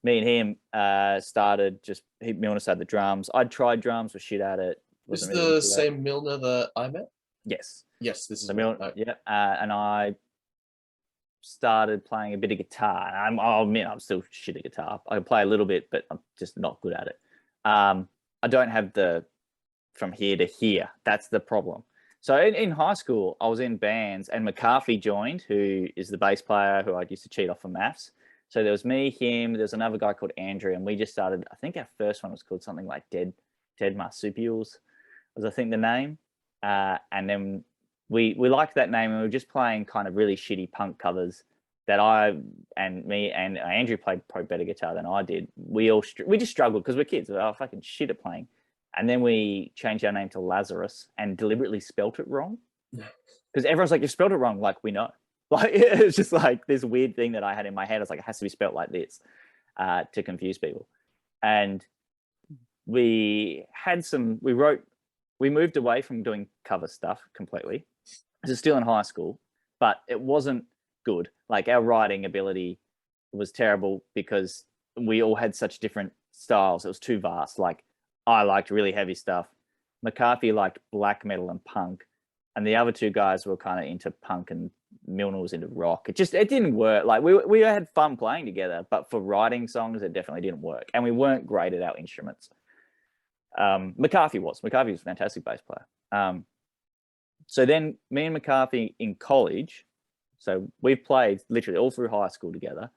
me and him Milner started the drums. I'd tried drums, was shit at it. This is the same Milner that I met? Yes. Yes, this is Milner. Yeah. And I started playing a bit of guitar. I'll admit, I'm still shit at guitar. I can play a little bit, but I'm just not good at it. I don't have the from here to here. That's the problem. So in high school, I was in bands, and McCarthy joined, who is the bass player who I used to cheat off for maths. So there was me, him, there's another guy called Andrew, and we just started, I think our first one was called something like Dead Marsupials, was I think the name. And then we liked that name, and we were just playing kind of really shitty punk covers that me and Andrew played probably better guitar than I did. We just struggled because we're kids. We were fucking shit at playing. And then we changed our name to Lazarus and deliberately spelt it wrong. Because everyone's like, you spelled it wrong. Like, we know. Like, it was just like this weird thing that I had in my head. I was like, it has to be spelt like this to confuse people. And we moved away from doing cover stuff completely. This is still in high school, but it wasn't good. Like, our writing ability was terrible because we all had such different styles. It was too vast. Like, I liked really heavy stuff. McCarthy liked black metal and punk. And the other two guys were kind of into punk, and Milner was into rock. It didn't work. Like, we had fun playing together, but for writing songs, it definitely didn't work. And we weren't great at our instruments. McCarthy was a fantastic bass player. So then me and McCarthy in college, so we've played literally all through high school together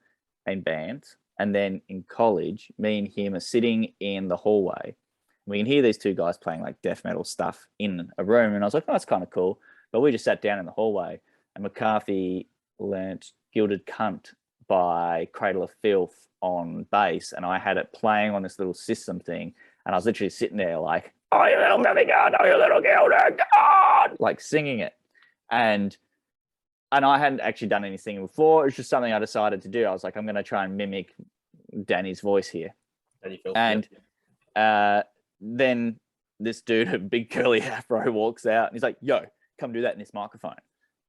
in bands. And then in college, me and him are sitting in the hallway. We can hear these two guys playing like death metal stuff in a room. And I was like, oh, that's kind of cool. But we just sat down in the hallway, and McCarthy learnt Gilded Cunt by Cradle of Filth on bass. And I had it playing on this little system thing. And I was literally sitting there like, oh, you little baby god, oh, you little Gilded God, like singing it. And I hadn't actually done any singing before. It was just something I decided to do. I was like, I'm going to try and mimic Danny's voice here. And then this dude, a big curly afro, walks out, and he's like, yo, come do that in this microphone.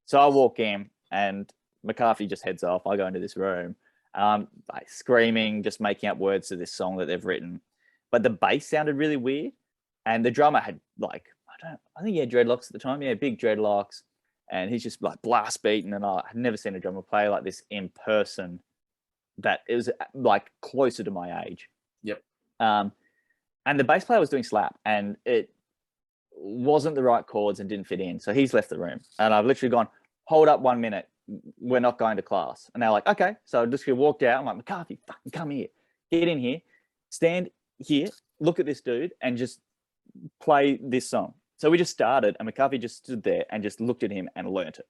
So I walk in, and McCarthy just heads off. I go into this room, and I'm like screaming, just making up words to this song that they've written. But the bass sounded really weird. And the drummer had like, I think he had dreadlocks at the time. Yeah, big dreadlocks. And he's just like blast beating. And I had never seen a drummer play like this in person, that it was like closer to my age. Yep. And the bass player was doing slap, and it wasn't the right chords and didn't fit in. So he's left the room, and I've literally gone, hold up 1 minute. We're not going to class. And they're like, okay. So I just walked out. I'm like, McCarthy, fucking come here, get in here, stand here, look at this dude, and just play this song. So we just started, and McCarthy just stood there and just looked at him and learnt it.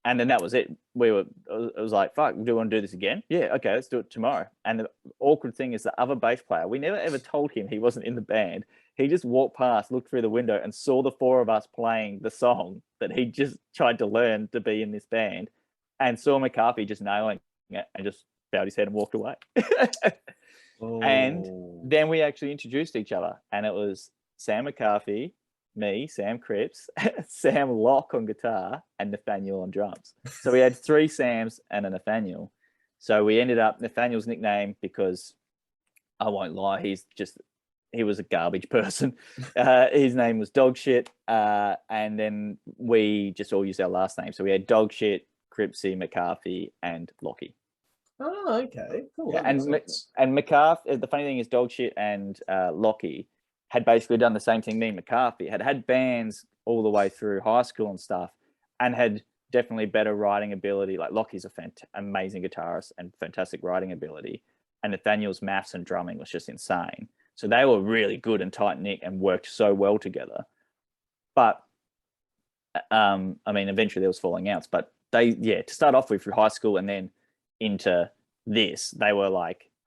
And then that was it. It was like, fuck, do you want to do this again? Yeah, okay, let's do it tomorrow. And the awkward thing is, the other bass player, we never ever told him he wasn't in the band. He just walked past, looked through the window, and saw the four of us playing the song that he just tried to learn to be in this band, and saw McCarthy just nailing it, and just bowed his head and walked away. And then we actually introduced each other, and it was Sam McCarthy, me, Sam Cripps, Sam Locke on guitar, and Nathaniel on drums. So we had three Sams and a Nathaniel. So we ended up Nathaniel's nickname, because I won't lie, he was a garbage person. His name was Dog Shit. And then we just all used our last name. So we had Dog Shit, Cripsy, McCarthy, and Lockie. Oh, okay. Cool. Yeah, and McCarthy, the funny thing is, Dog Shit and Lockie had basically done the same thing me and McCarthy had bands all the way through high school and stuff, and had definitely better writing ability. Like, Lockie's a amazing guitarist and fantastic writing ability, and Nathaniel's maths and drumming was just insane. So they were really good and tight-knit and worked so well together. But I mean, eventually there was falling outs, but to start off with through high school and then into this,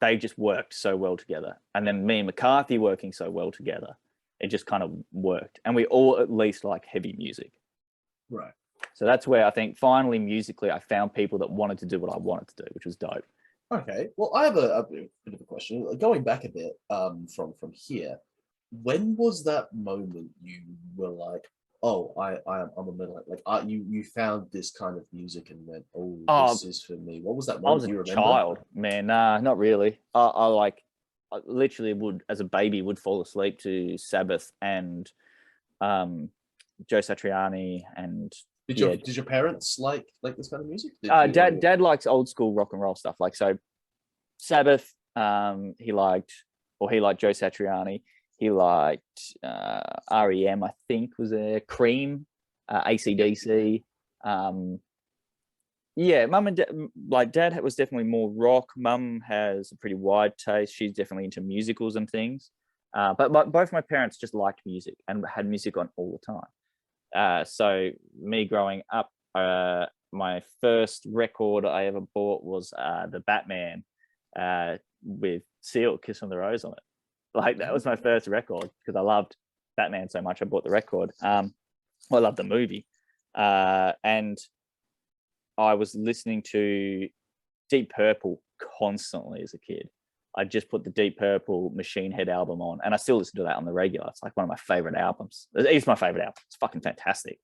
they just worked so well together. And then me and McCarthy working so well together, it just kind of worked. And we all at least like heavy music. Right. So that's where I think finally musically I found people that wanted to do what I wanted to do, which was dope. Okay. Well, I have a bit of a question. Going back a bit from here, when was that moment you were like, oh, I'm a middle, like you found this kind of music and went, this is for me? What was that moment? I was a child, man. Nah, not really. I literally would, as a baby, would fall asleep to Sabbath and Joe Satriani and. Did your parents like this kind of music? Dad likes old school rock and roll stuff. Like, so Sabbath, he liked Joe Satriani. He liked REM, I think, was there. Cream, AC/DC. Yeah, mum and dad was definitely more rock. Mum has a pretty wide taste. She's definitely into musicals and things. But both my parents just liked music and had music on all the time. So me growing up, my first record I ever bought was the Batman with Seal, Kiss on the Rose on it. Like, that was my first record because I loved Batman so much. I bought the record. I loved the movie. And I was listening to Deep Purple constantly as a kid. I just put the Deep Purple Machine Head album on, and I still listen to that on the regular. It's like one of my favorite albums. It's my favorite album. It's fucking fantastic.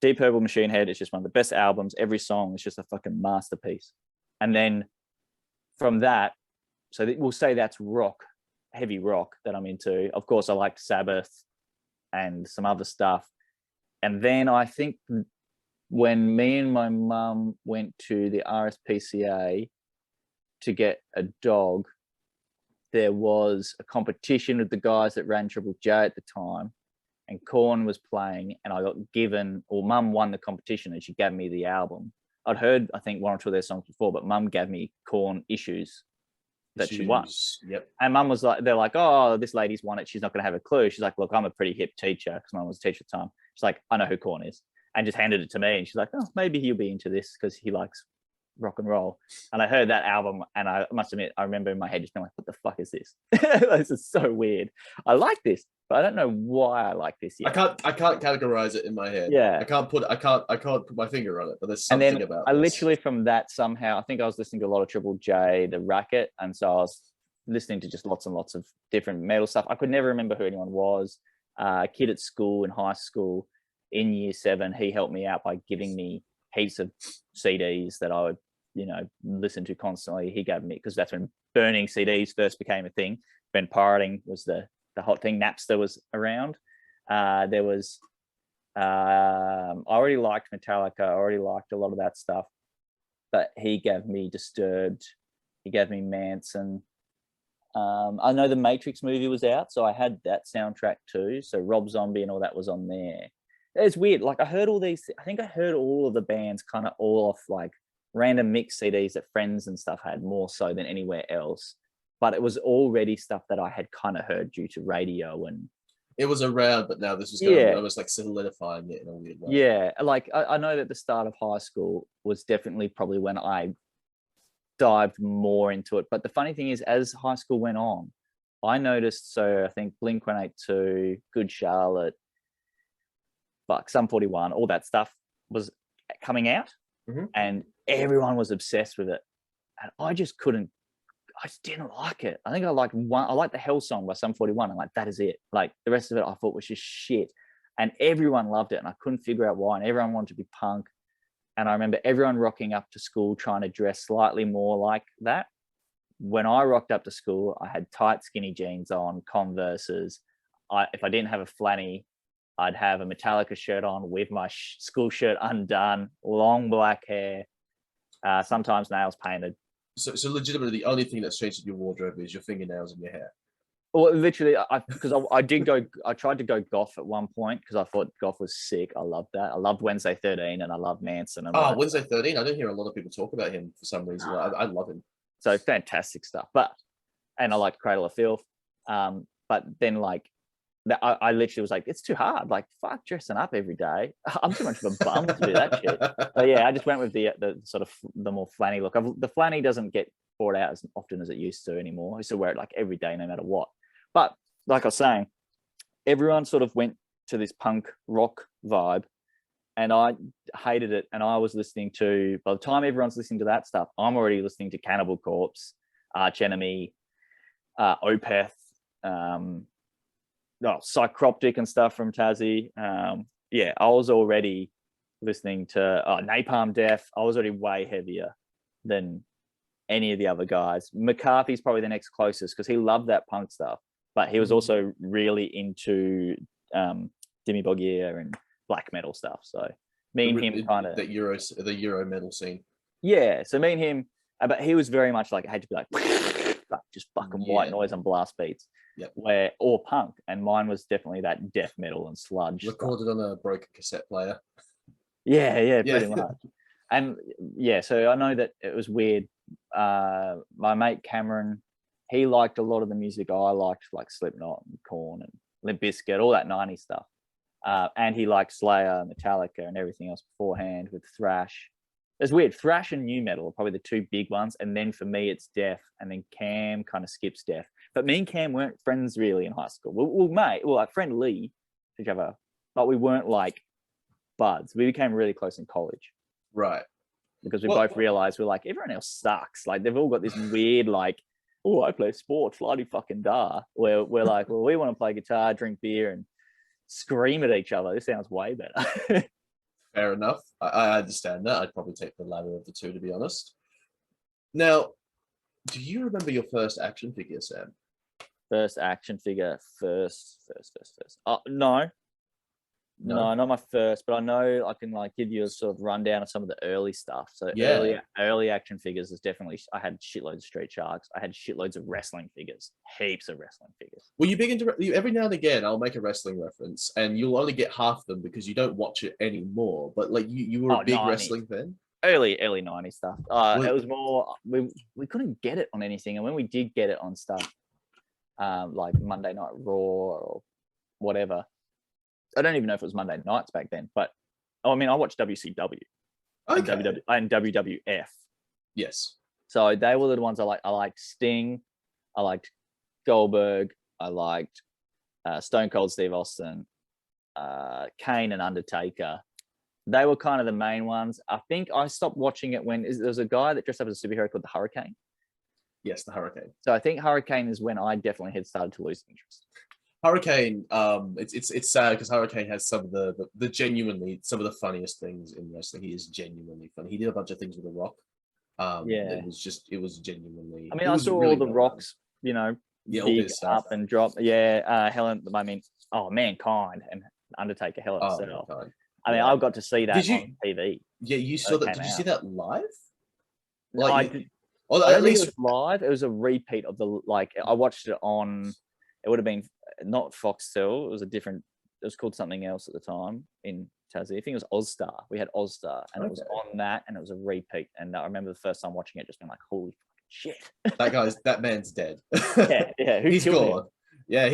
Deep Purple Machine Head is just one of the best albums. Every song is just a fucking masterpiece. And then from that, so we'll say that's rock, heavy rock that I'm into. Of course, I liked Sabbath and some other stuff. And then I think when me and my mum went to the RSPCA to get a dog, there was a competition with the guys that ran Triple J at the time, and Korn was playing, and I got given, or mum won the competition and she gave me the album. I'd heard, I think, one or two of their songs before, but mum gave me Korn Issues that she won. Yep. And mum was like, they're like, oh, this lady's won it. She's not going to have a clue. She's like, look, I'm a pretty hip teacher, because mum was a teacher at the time. She's like, I know who Korn is. And just handed it to me. And she's like, oh, maybe he'll be into this because he likes rock and roll. And I heard that album, and I must admit, I remember in my head just being like, what the fuck is this? This is so weird. I like this, but I don't know why I like this yet. I can't categorize it in my head. Yeah. I can't put my finger on it, but there's something and then about I this. literally, from that, somehow, I think I was listening to a lot of Triple J, The Racket, and so I was listening to just lots and lots of different metal stuff. I could never remember who anyone was. A kid at school, in high school, in year 7, he helped me out by giving me heaps of CDs that I would, listen to constantly. He gave me, because that's when burning CDs first became a thing. When pirating was the hot thing. Napster was around. There was, I already liked Metallica. I already liked a lot of that stuff, but he gave me Disturbed. He gave me Manson. I know the Matrix movie was out, so I had that soundtrack too. So Rob Zombie and all that was on there. It's weird. Like, I heard all these, I think I heard all of the bands kind of all off like random mix CDs that friends and stuff had, more so than anywhere else. But it was already stuff that I had kind of heard due to radio, and it was around, but now this was going, I was like solidifying it in a weird way. Yeah, like I know that the start of high school was definitely probably when I dived more into it. But the funny thing is, as high school went on, I noticed, so I think Blink-182, Good Charlotte, Sum 41, all that stuff was coming out, and everyone was obsessed with it, and I just didn't like it. I think I liked the Hell Song by Sum 41. I'm like, that is it. Like, the rest of it I thought was just shit, and everyone loved it, and I couldn't figure out why, and everyone wanted to be punk. And I remember everyone rocking up to school trying to dress slightly more like that. When I rocked up to school, I had tight, skinny jeans on, Converses. If I didn't have a flanny, I'd have a Metallica shirt on with my school shirt undone, long black hair, sometimes nails painted. So legitimately, the only thing that's changed in your wardrobe is your fingernails and your hair. Well, literally, because I tried to go goth at one point because I thought goth was sick. I loved that. I loved Wednesday 13 and I loved Manson. And Wednesday 13. I don't hear a lot of people talk about him for some reason. I love him. So fantastic stuff. And I liked Cradle of Filth. But then I literally was like, it's too hard. Like, fuck dressing up every day. I'm too much of a bum to do that shit. But yeah, I just went with the sort of the more flanny look. The flanny doesn't get brought out as often as it used to anymore. I used to wear it like every day, no matter what. But like I was saying, everyone sort of went to this punk rock vibe, and I hated it. And I was listening to, by the time everyone's listening to that stuff, I'm already listening to Cannibal Corpse, Arch Enemy, Opeth, Psychroptic and stuff from Tassie. I was already listening to Napalm Death. I was already way heavier than any of the other guys. McCarthy's probably the next closest because he loved that punk stuff, but he was also really into Dimmy Borgir and black metal stuff. So me and him kind of the Euro metal scene. Yeah, so me and him, but he was very much like, I had to be like just fucking white noise and blast beats. or punk, and mine was definitely that death metal and sludge Recorded stuff. on a broken cassette player. Yeah, pretty much. And yeah, so I know that it was weird. My mate Cameron, he liked a lot of the music I liked, like Slipknot and Korn and Limp Bizkit, all that 90s stuff. And he liked Slayer, Metallica, and everything else beforehand with thrash. It's weird. Thrash and new metal are probably the two big ones. And then for me, it's death. And then Cam kind of skips death. But me and Cam weren't friends really in high school. Our friend Lee, but we weren't like buds. We became really close in college. Right. Because we both realized we're like, everyone else sucks. Like, they've all got this weird, like, oh, I play sports, bloody fucking da. Where we're like, well, we want to play guitar, drink beer, and scream at each other. This sounds way better. Fair enough. I understand that. I'd probably take the latter of the two, to be honest. Now, do you remember your first action figure, Sam? First action figure, first. No, not my first, but I know I can like give you a sort of rundown of some of the early stuff. So early action figures is definitely, I had shitloads of Street Sharks. I had shitloads of wrestling figures, heaps of wrestling figures. Well, you big into every now and again I'll make a wrestling reference and you'll only get half them because you don't watch it anymore. But like you were a big 90s. Wrestling fan? Early 90s stuff. It was more we couldn't get it on anything, and when we did get it on stuff, like Monday Night Raw or whatever. I don't even know if it was Monday nights back then, but I mean, I watched WCW and WWF. Yes. So they were the ones I liked. I liked Sting. I liked Goldberg. I liked Stone Cold Steve Austin, Kane and Undertaker. They were kind of the main ones. I think I stopped watching it when there was a guy that dressed up as a superhero called the Hurricane. Yes, the Hurricane. So I think Hurricane is when I definitely had started to lose interest. Hurricane, it's sad because Hurricane has some of the genuinely some of the funniest things in wrestling. He is genuinely funny. He did a bunch of things with The Rock. It was genuinely. I mean, I saw really all the Rocks, big up and drop. Mankind and Undertaker, Hell in a Cell. Mankind. I mean, I got to see that on TV. Yeah, you saw that. Did you see that live? I did. I don't think it was live. It was a repeat of I watched it on. It would have been not Foxtel. It was it was called something else at the time in Tassie. I think it was Ozstar. We had Ozstar, and it was on that, and it was a repeat. And I remember the first time watching it, just being like, "Holy shit!" That man's dead. yeah. He's gone. Him? Yeah,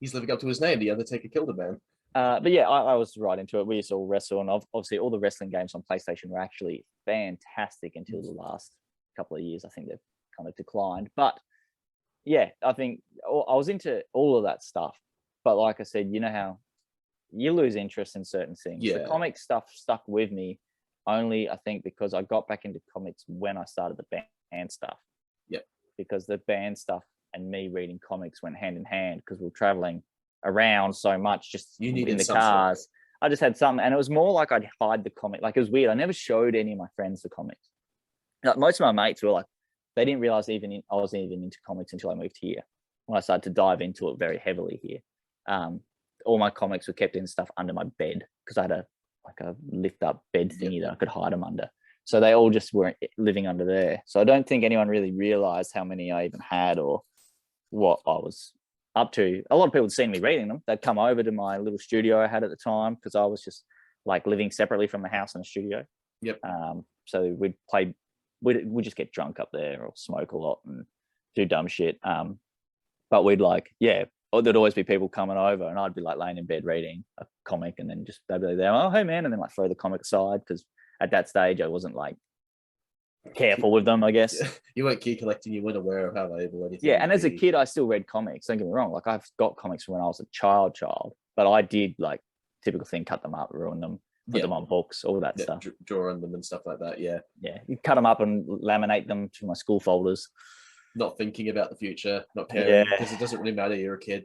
he's living up to his name. The Undertaker killed a man. But yeah, I was right into it. We used to all wrestle, and obviously all the wrestling games on PlayStation were actually fantastic until the last couple of years. I think they've kind of declined, but. Yeah, I think I was into all of that stuff. But like I said, you know how you lose interest in certain things. Yeah. The comic stuff stuck with me only, I think, because I got back into comics when I started the band stuff. Yeah. Because the band stuff and me reading comics went hand in hand because we were traveling around so much just in the cars. I just had something, and it was more like I'd hide the comic. Like, it was weird. I never showed any of my friends the comics. Like, most of my mates were like, they didn't realize I wasn't even into comics until I moved here. When I started to dive into it very heavily here, all my comics were kept in stuff under my bed because I had a lift up bed thingy that I could hide them under. So they all just weren't living under there. So I don't think anyone really realized how many I even had or what I was up to. A lot of people had seen me reading them. They'd come over to my little studio I had at the time because I was just like living separately from the house and the studio. Yep. So we'd play. We'd just get drunk up there or smoke a lot and do dumb shit. But we'd there'd always be people coming over and I'd be like laying in bed reading a comic and then just they'd be there, oh, hey man, and then like throw the comic aside because at that stage I wasn't like careful with them, I guess. You weren't key collecting, you weren't aware of how they were anything. Yeah, and as a kid I still read comics, don't get me wrong. Like I've got comics from when I was a child, but I did like typical thing, cut them up, ruin them. Put them on books, all that stuff. Draw on them and stuff like that, yeah. Yeah, you cut them up and laminate them to my school folders. Not thinking about the future, not caring, because it doesn't really matter, you're a kid.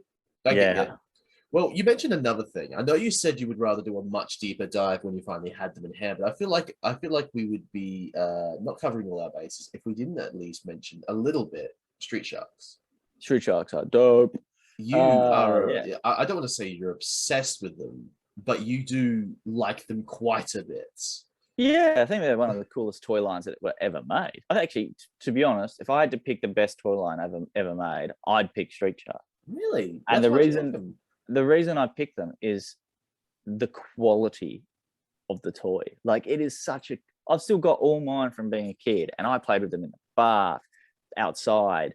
Well, you mentioned another thing. I know you said you would rather do a much deeper dive when you finally had them in hand, but I feel like we would be not covering all our bases if we didn't at least mention a little bit Street Sharks. Street Sharks are dope. You are, I don't want to say you're obsessed with them, but you do like them quite a bit. Yeah, I think they're one of the coolest toy lines that were ever made. I actually, to be honest, if I had to pick the best toy line ever made, I'd pick Street Shark. Really? And That's why you like them. the reason I picked them is the quality of the toy. Like, it is such a, I've still got all mine from being a kid, and I played with them in the bath, outside,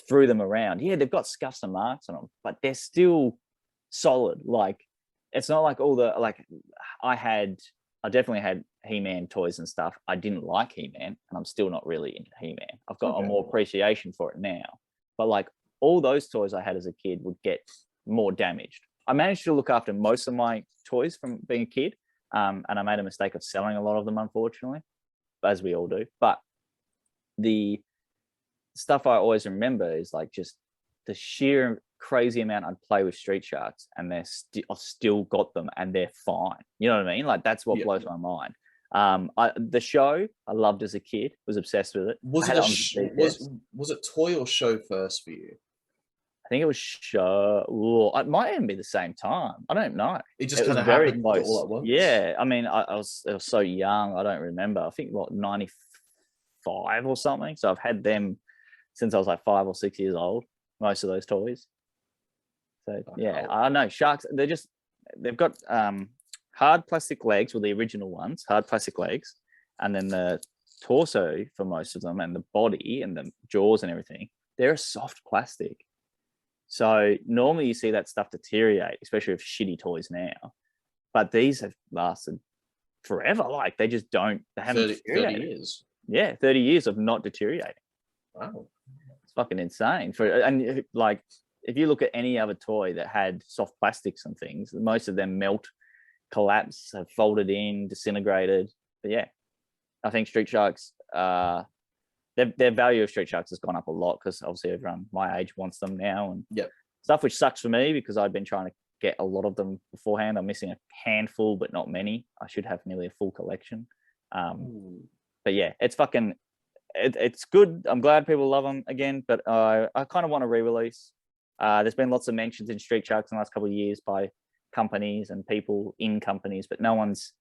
threw them around. Yeah, they've got scuffs and marks on them, but they're still solid. Like, it's not like all the, like, I definitely had He-Man toys and stuff. I didn't like He-Man, and I'm still not really into He-Man. I've got a more appreciation for it now. But like, all those toys I had as a kid would get more damaged. I managed to look after most of my toys from being a kid, and I made a mistake of selling a lot of them, unfortunately, as we all do. But the stuff I always remember is like just the sheer crazy amount I'd play with Street Sharks, and I've still got them, and they're fine. You know what I mean? Like, that's what blows my mind. The show I loved as a kid, was obsessed with it. Was it toy or show first for you? I think it was show. Ooh, it might even be the same time. I don't know. It just kind of happened all at once. Yeah, I mean, I was so young. I don't remember. I think 95 or something. So I've had them since I was like 5 or 6 years old. Most of those toys. So yeah, I don't know. Sharks. They've got hard plastic legs, were the original ones, hard plastic legs, and then the torso for most of them, and the body and the jaws and everything, they're a soft plastic. So normally you see that stuff deteriorate, especially with shitty toys now. But these have lasted forever. Like, they just don't, they haven't 30 years. Yeah, 30 years of not deteriorating. Wow. It's fucking insane. And like, if you look at any other toy that had soft plastics and things, most of them melt, collapse, have folded in, disintegrated. But yeah, I think Street Sharks, their value of Street Sharks has gone up a lot, because obviously everyone my age wants them now, and stuff, which sucks for me because I've been trying to get a lot of them beforehand. I'm missing a handful, but not many. I should have nearly a full collection. But yeah, it's fucking, it's good. I'm glad people love them again, but I kind of want to re-release. There's been lots of mentions in Street Sharks in the last couple of years by companies and people in companies, but no one's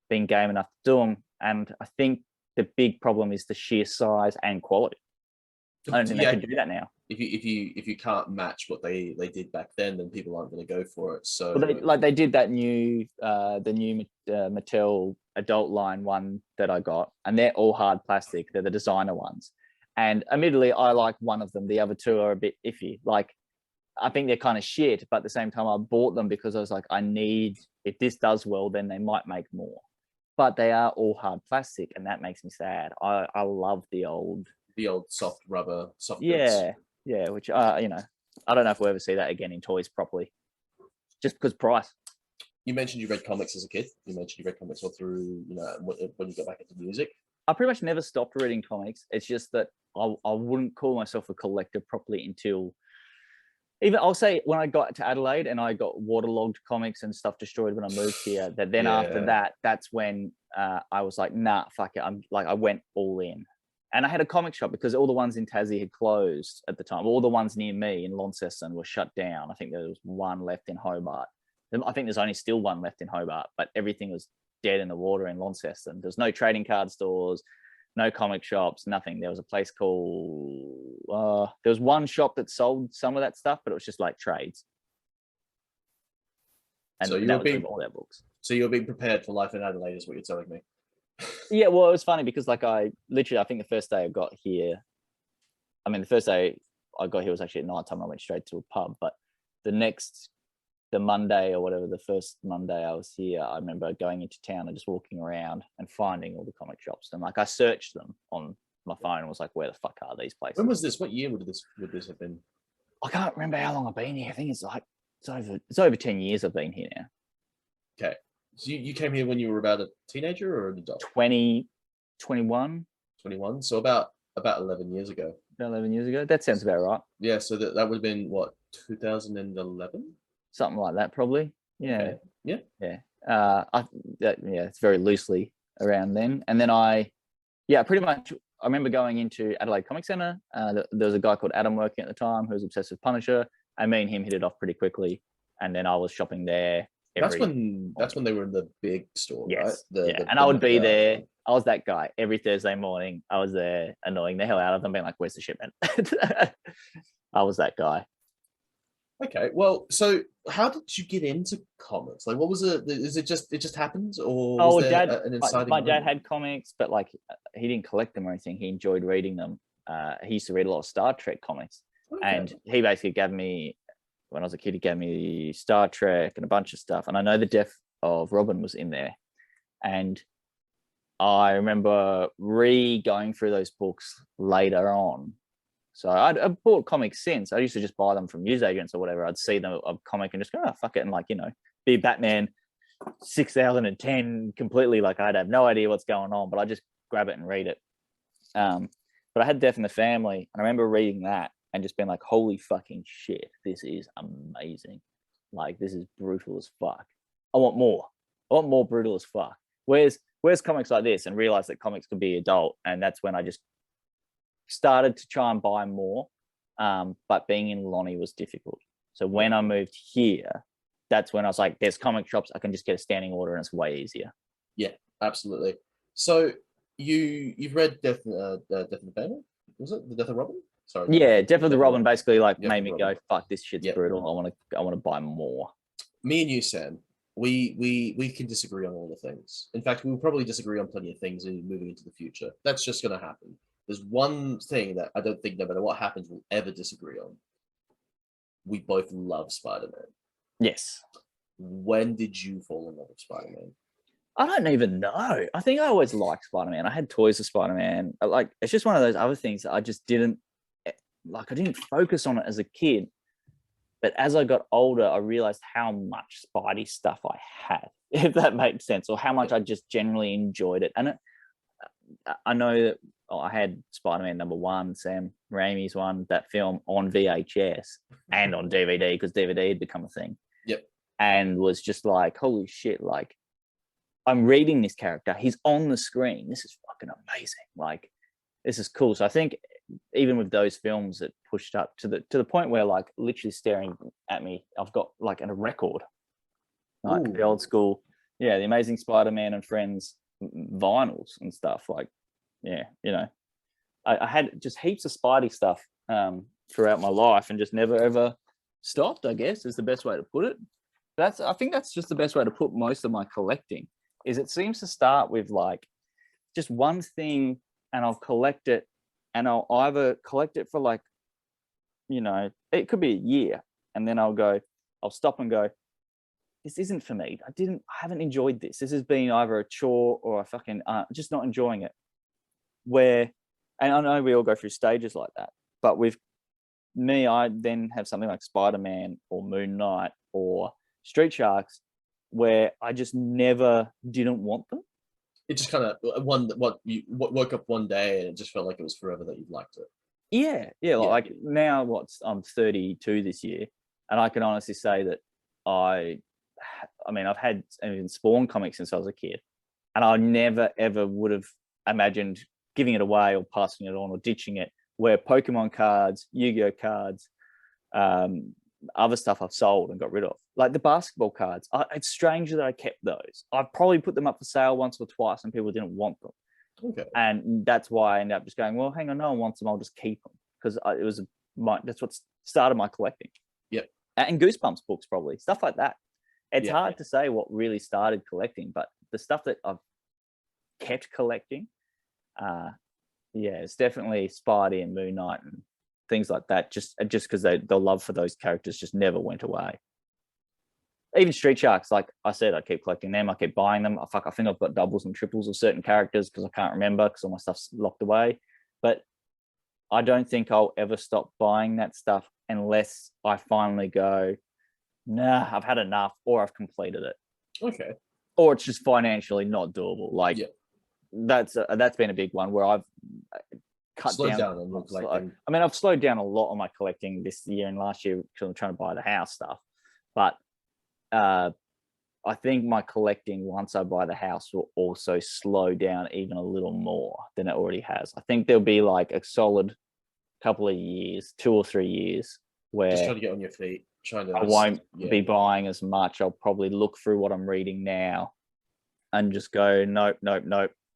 been game enough to do them. And I think the big problem is the sheer size and quality. I don't think they can do that now. If you can't match what they did back then people aren't going to go for it. So they did that new the new Mattel adult line one that I got, and they're all hard plastic. They're the designer ones, and admittedly I like one of them. The other two are a bit iffy. Like, I think they're kind of shit, but at the same time I bought them because I was like, if this does well, then they might make more. But they are all hard plastic, and that makes me sad. I love the old soft rubber, soft goods. Yeah, which I don't know if we'll ever see that again in toys properly, just because price. You mentioned you read comics as a kid. You mentioned you read comics all through, when you got back into music. I pretty much never stopped reading comics. It's just that I wouldn't call myself a collector properly until, even I'll say, when I got to Adelaide and I got waterlogged comics and stuff destroyed when I moved here. After that, that's when I was like, nah, fuck it. I went all in. And I had a comic shop because all the ones in Tassie had closed at the time. All the ones near me in Launceston were shut down. I think there was one left in Hobart. I think there's only still one left in Hobart, but everything was dead in the water in Launceston. There's no trading card stores, no comic shops, nothing. There was a place called, there was one shop that sold some of that stuff, but it was just like trades. And so that was all their books. So you're being prepared for life in Adelaide is what you're telling me. Yeah, well, it was funny because like I think the first day I got here, the first day I got here was actually at night time. I went straight to a pub, but the Monday or whatever, the first Monday I was here, I remember going into town and just walking around and finding all the comic shops. And like, I searched them on my phone and was like, where the fuck are these places? When was this? What year would this have been? I can't remember how long I've been here. I think it's over 10 years I've been here now. Okay. So you came here when you were about a teenager or an adult? 21. So about 11 years ago. About 11 years ago. That sounds about right. Yeah, so that would have been what, 2011? Something like that, probably. Yeah. Okay. Yeah. Yeah. It's very loosely around then. And then pretty much I remember going into Adelaide Comic Centre. There was a guy called Adam working at the time who was obsessed with Punisher, and me and him hit it off pretty quickly. And then I was shopping there. That's when they were in the big store, yes, right? And I would be there. I was that guy every Thursday morning. I was there annoying the hell out of them, being like, "Where's the shipment?" I was that guy. Okay, well, so how did you get into comics? Like, what was it? Is it just happened, or was Oh, there dad, an my inciting dad moment? had comics, but like he didn't collect them or anything. He enjoyed reading them. He used to read a lot of Star Trek comics, Okay. and he basically gave me, when I was a kid, he gave me Star Trek and a bunch of stuff. And I know the death of Robin was in there, and I remember going through those books later on. So I bought comics since. I used to just buy them from newsagents or whatever. I'd see them a comic and just go, oh, fuck it, and like, be Batman 6010 completely. Like I'd have no idea what's going on, but I just grab it and read it. But I had Death in the Family, and I remember reading that and just being like, holy fucking shit, this is amazing. Like this is brutal as fuck. I want more. I want more brutal as fuck. Where's comics like this? And realized that comics could be adult, and that's when I just started to try and buy more. But being in Lonnie was difficult. So when I moved here, that's when I was like, there's comic shops, I can just get a standing order and it's way easier. Yeah, absolutely. So you've read Death Death in the Family? Was it the Death of Robin? Sorry. Yeah, Death of the Robin basically like Death made of me Robin. go, fuck, this shit's Yep. brutal. I want to buy more. Me and you, Sam, we can disagree on all the things. In fact, we'll probably disagree on plenty of things moving into the future. That's just going to happen. There's one thing that I don't think, no matter what happens, we'll ever disagree on. We both love Spider-Man. Yes. When did you fall in love with Spider-Man? I don't even know. I think I always liked Spider-Man. I had toys of Spider-Man. Like, it's just one of those other things that I just didn't, like, I didn't focus on it as a kid. But as I got older, I realized how much Spidey stuff I had, if that makes sense, or how much I just generally enjoyed it. And I know that I had Spider-Man #1, Sam Raimi's one, that film on VHS and on DVD, because DVD had become a thing. Yep. And was just like, holy shit, like, I'm reading this character. He's on the screen. This is fucking amazing. Like, this is cool. So I think even with those films, it pushed up to the point where, like, literally staring at me, I've got like a record, like the old school, the Amazing Spider-Man and Friends vinyls and stuff. Like, I had just heaps of Spidey stuff throughout my life, and just never ever stopped, I guess is the best way to put it. I think that's just the best way to put most of my collecting. Is it seems to start with like just one thing, and I'll collect it, and I'll either collect it for like, it could be a year, and then I'll stop and go, this isn't for me. I haven't enjoyed this. This has been either a chore or a fucking just not enjoying it. And I know we all go through stages like that, but with me, I then have something like Spider-Man or Moon Knight or Street Sharks, where I just never didn't want them. It just kind of you woke up one day and it just felt like it was forever that you liked it. Yeah. Like now, I'm 32 this year, and I can honestly say that I mean, I've had even Spawn comics since I was a kid, and I never ever would have imagined giving it away or passing it on or ditching it. Where Pokemon cards, Yu-Gi-Oh cards, other stuff I've sold and got rid of, like the basketball cards. It's strange that I kept those. I've probably put them up for sale once or twice, and people didn't want them. Okay. And that's why I ended up just going, well, hang on, no one wants them, I'll just keep them, because that's what started my collecting. Yep. And Goosebumps books, probably stuff like that. It's hard to say what really started collecting, but the stuff that I've kept collecting, it's definitely Spidey and Moon Knight and things like that. Just because the love for those characters just never went away. Even Street Sharks, like I said, I keep collecting them. I keep buying them. I think I've got doubles and triples of certain characters because I can't remember because all my stuff's locked away. But I don't think I'll ever stop buying that stuff unless I finally go, nah, I've had enough, or I've completed it. Okay. Or it's just financially not doable. Like that's been a big one where I've slowed down on collecting. I mean, I've slowed down a lot on my collecting this year and last year because I'm trying to buy the house stuff. But I think my collecting, once I buy the house, will also slow down even a little more than it already has. I think there'll be like a solid couple of years, 2 or 3 years, where just trying to get on your feet. I won't be buying as much. I'll probably look through what I'm reading now and just go, nope.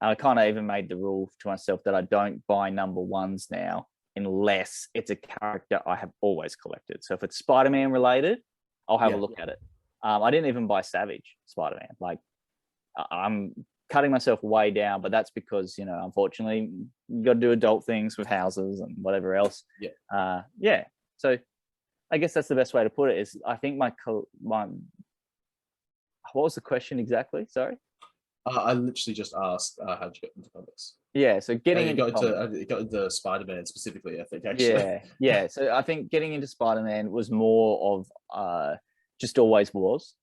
I kind of even made the rule to myself that I don't buy #1s now unless it's a character I have always collected. So if it's Spider-Man related, I'll have a look at it. I didn't even buy Savage Spider-Man. Like, I'm cutting myself way down, but that's because, you know, unfortunately, you got to do adult things with houses and whatever else. Yeah. So I guess that's the best way to put it. Is I think my what was the question exactly? Sorry. I literally just asked how'd you get into comics? Yeah, so getting into got into Spider-Man specifically, I think, actually. Yeah. So I think getting into Spider-Man was more of just always was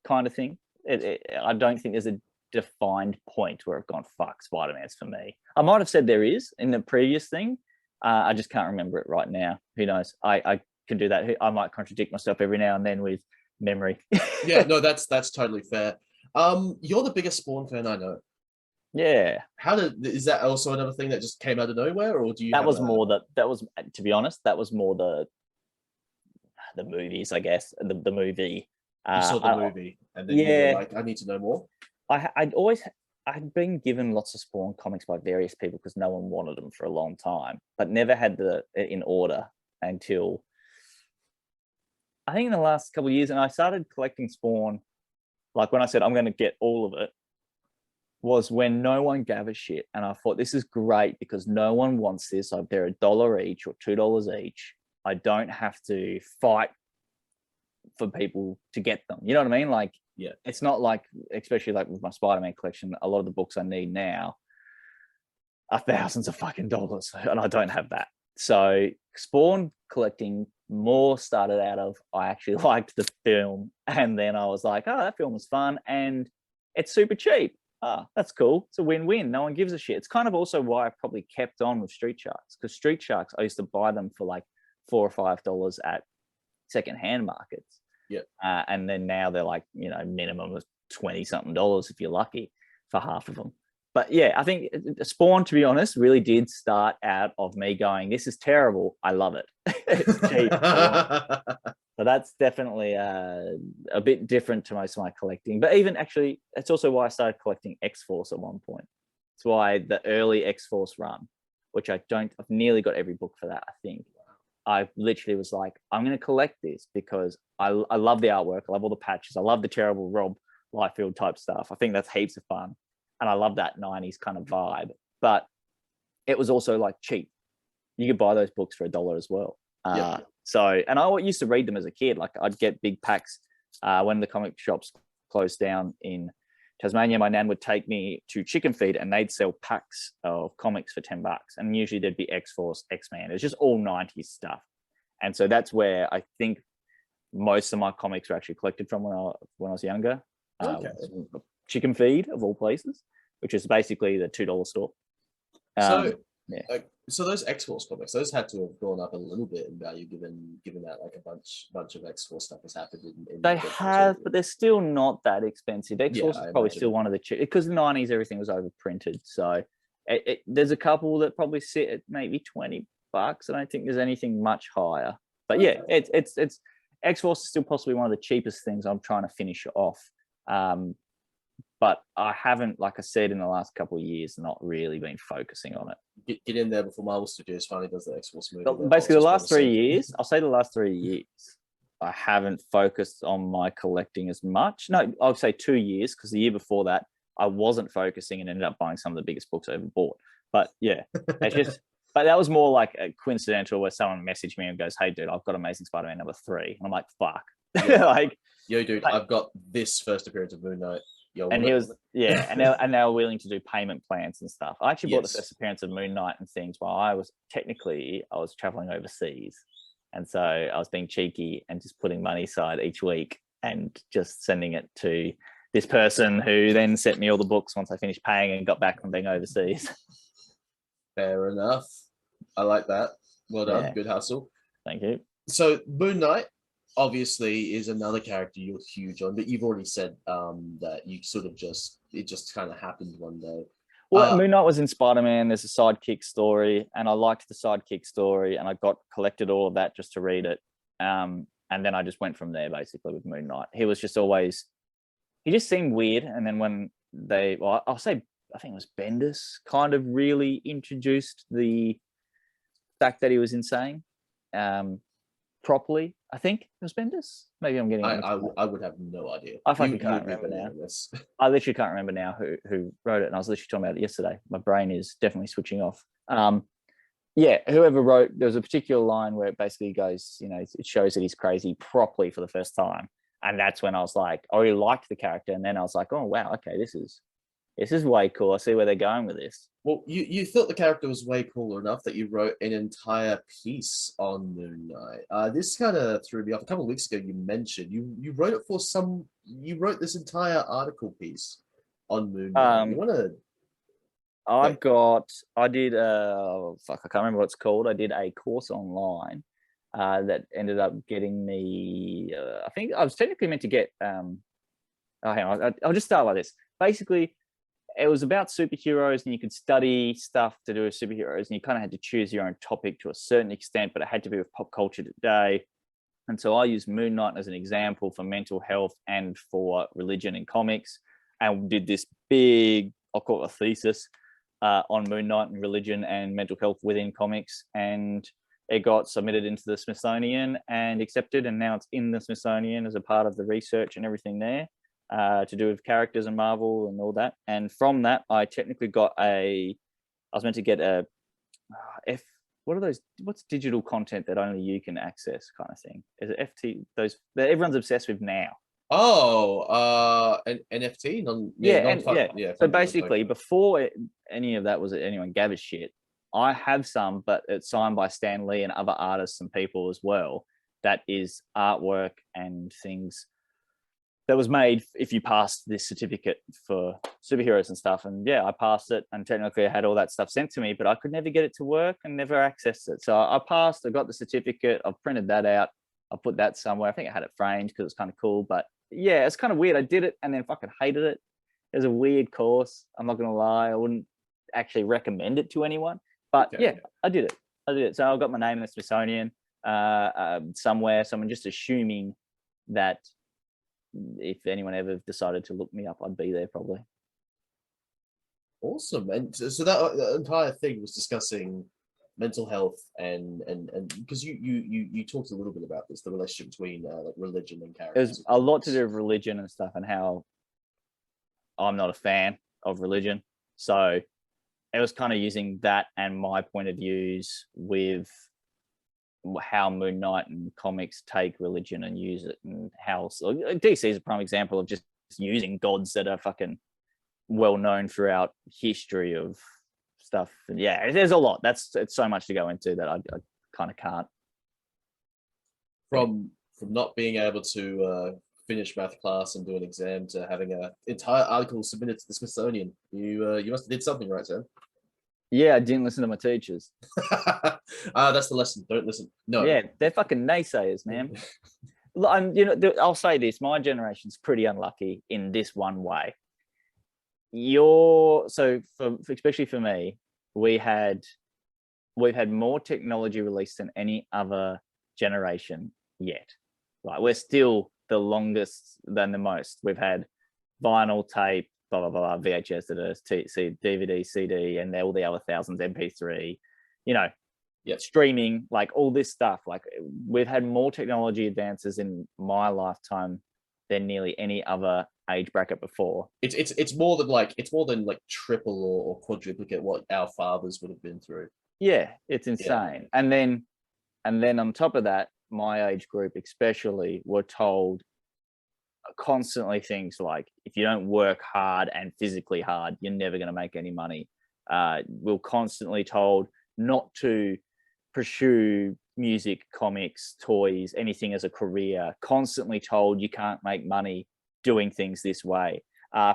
kind of thing. I don't think there's a defined point where I've gone, fuck, Spider-Man's for me. I might have said there is in the previous thing. I just can't remember it right now. Who knows? I can do that. I might contradict myself every now and then with memory. Yeah, no, that's totally fair. You're the biggest Spawn fan I know. Yeah. Is that also another thing that just came out of nowhere, or do you? That was to be honest, that was more the movies, I guess. The movie. You saw the movie, and then you were like, I need to know more. I'd been given lots of Spawn comics by various people because no one wanted them for a long time, but never had in order until I think in the last couple of years. And I started collecting Spawn, like when I said I'm going to get all of it, was when no one gave a shit. And I thought, this is great because no one wants this. They're $1 each or $2 each. I don't have to fight for people to get them. You know what I mean? Like, yeah, it's not like, especially like with my Spider-Man collection, a lot of the books I need now are thousands of fucking dollars, and I don't have that. So Spawn collecting more started out of, I actually liked the film, and then I was like, oh, that film was fun and it's super cheap. That's cool. It's a win-win. No one gives a shit. It's kind of also why I probably kept on with Street Sharks, because Street Sharks, I used to buy them for like $4 or $5 at secondhand markets. Yeah. And then now they're like, you know, minimum of $20-something if you're lucky for half of them. But yeah, I think Spawn, to be honest, really did start out of me going, this is terrible. I love it. It's cheap. So that's definitely a bit different to most of my collecting. But even actually, it's also why I started collecting X-Force at one point. It's why the early X-Force run, which I've nearly got every book for that, I think. I literally was like, I'm going to collect this because I love the artwork. I love all the patches. I love the terrible Rob Liefeld type stuff. I think that's heaps of fun. And I love that 90s kind of vibe. But it was also like cheap. You could buy those books for $1 as well. So, and I used to read them as a kid. Like, I'd get big packs when the comic shops closed down in Tasmania. My nan would take me to Chicken Feed and they'd sell packs of comics for $10. And usually there'd be X-Force, X-Man. It's just all 90s stuff. And so that's where I think most of my comics were actually collected from when I was younger. Okay. Chicken Feed, of all places, which is basically the $2 store. So those X-Force comics, those had to have gone up a little bit in value, given that like a bunch of X-Force stuff has happened. They have, but they're still not that expensive. X-Force is probably still one of the cheap, because in the 90s everything was overprinted. So there's a couple that probably sit at maybe $20. I don't think there's anything much higher. But yeah, it's X-Force is still possibly one of the cheapest things I'm trying to finish off. But I haven't, like I said, in the last couple of years, not really been focusing on it. Get in there before Marvel Studios finally does the X-Force movie. Basically, the last 3 years, I'll say the last 3 years, I haven't focused on my collecting as much. No, I'll say 2 years, because the year before that, I wasn't focusing and ended up buying some of the biggest books I ever bought. But yeah, it's just, but that was more like a coincidental where someone messaged me and goes, hey, dude, I've got Amazing Spider-Man #3. And I'm like, fuck. Yeah. Like, yo, dude, I've got this first appearance of Moon Knight. And he was, and they were willing to do payment plans and stuff. I actually bought the first appearance of Moon Knight and things while I was traveling overseas. And so I was being cheeky and just putting money aside each week and just sending it to this person who then sent me all the books once I finished paying and got back from being overseas. Fair enough. I like that. Well done. Yeah. Good hustle. Thank you. So Moon Knight obviously is another character you're huge on, but you've already said that you sort of it just kind of happened one day. Well, Moon Knight was in Spider-Man. There's a sidekick story, and I liked the sidekick story, and I collected all of that just to read it. And then I just went from there, basically, with Moon Knight. He was just always, he just seemed weird. And then when I'll say, I think it was Bendis kind of really introduced the fact that he was insane properly. I think it was Bendis. Maybe I'm getting it. I would have no idea. I fucking can't remember now. I literally can't remember now who wrote it, and I was literally talking about it yesterday. My brain is definitely switching off. Yeah, whoever wrote, there was a particular line where it basically goes, it shows that he's crazy properly for the first time. And that's when I was like, I really liked the character. And then I was like, oh, wow, okay, this is way cool. I see where they're going with this. Well, you thought the character was way cooler enough that you wrote an entire piece on Moon Knight. This kind of threw me off. A couple of weeks ago, you mentioned you wrote it for you wrote this entire article piece on Moon Knight. You want to... I did I can't remember what it's called. I did a course online that ended up getting me, I think I was technically meant to get, hang on, I'll just start like this. Basically, it was about superheroes and you could study stuff to do with superheroes and you kind of had to choose your own topic to a certain extent, but it had to be with pop culture today. And so I used Moon Knight as an example for mental health and for religion in comics, and did this big, I'll call it a thesis, on Moon Knight and religion and mental health within comics, and it got submitted into the Smithsonian and accepted, and now it's in the Smithsonian as a part of the research and everything there to do with characters and Marvel and all that. And from that, I technically got I was meant to get what are those? What's digital content that only you can access kind of thing? Is it FT? Those that everyone's obsessed with now. Oh, an NFT? So basically, before any of that was anyone gave a shit, I have some, but it's signed by Stan Lee and other artists and people as well. That is artwork and things that was made if you passed this certificate for superheroes and stuff. And yeah, I passed it, and technically I had all that stuff sent to me, but I could never get it to work and never access it. So I passed, I got the certificate, I've printed that out, I put that somewhere. I think I had it framed because it's kind of cool, but yeah, it's kind of weird. I did it and then fucking hated it. It was a weird course. I'm not going to lie. I wouldn't actually recommend it to anyone, but okay, yeah, I did it. So I got my name in the Smithsonian somewhere. So I'm just assuming that if anyone ever decided to look me up, I'd be there probably. Awesome. And so that entire thing was discussing mental health and because you talked a little bit about this, the relationship between like religion and characters. There's a lot to do with religion and stuff, and how I'm not a fan of religion. So it was kind of using that and my point of views with how Moon Knight and comics take religion and use it, and how DC is a prime example of just using gods that are fucking well known throughout history of stuff. And yeah, there's a lot. It's so much to go into that I kind of can't. From not being able to finish math class and do an exam to having an entire article submitted to the Smithsonian, you must have did something right, Sam. Yeah, I didn't listen to my teachers. That's the lesson. Don't listen. No. Yeah, they're fucking naysayers, man. I'll say this: my generation's pretty unlucky in this one way. Especially for me, we've had more technology released than any other generation yet. Like, we're still the longest than the most. We've had vinyl, tape, blah blah blah, VHS, DVD, CD, and all the other thousands, MP3. Streaming, like all this stuff. Like, we've had more technology advances in my lifetime than nearly any other age bracket before. It's more than triple or quadruplicate what our fathers would have been through. Yeah, it's insane. Yeah. And then on top of that, my age group especially were told constantly things like, if you don't work hard and physically hard, you're never going to make any money. We're constantly told not to pursue music, comics, toys, anything as a career. Constantly told you can't make money doing things this way.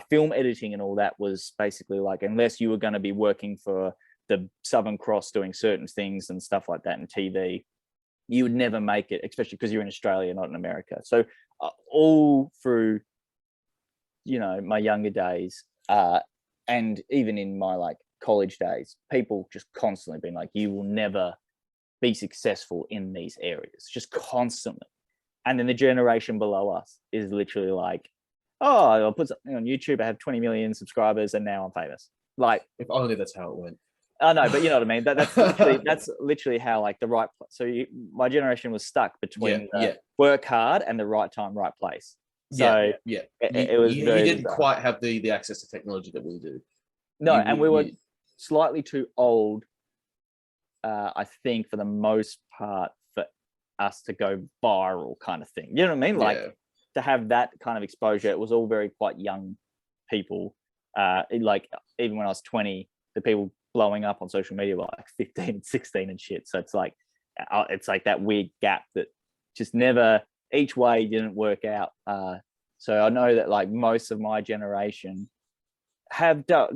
Film editing and all that was basically like, unless you were going to be working for the Southern Cross doing certain things and stuff like that in TV, you would never make it, especially because you're in Australia, not in America. So all through, my younger days, and even in my college days, people just constantly being like, you will never be successful in these areas, just constantly. And then the generation below us is literally like, oh, I'll put something on YouTube, I have 20 million subscribers, and now I'm famous. Like, if only that's how it went. I know, but you know what I mean. That's literally how like the right. So my generation was stuck between work hard and the right time, right place. So it was you very didn't bizarre. quite have the access to technology that we do. No, and we were slightly too old, I think, for the most part, for us to go viral, kind of thing. You know what I mean? Like to have that kind of exposure. It was all very quite young people. Like even when I was 20, the people blowing up on social media were like 15 and 16 and shit. So it's like that weird gap that just never, each way didn't work out. So I know that like most of my generation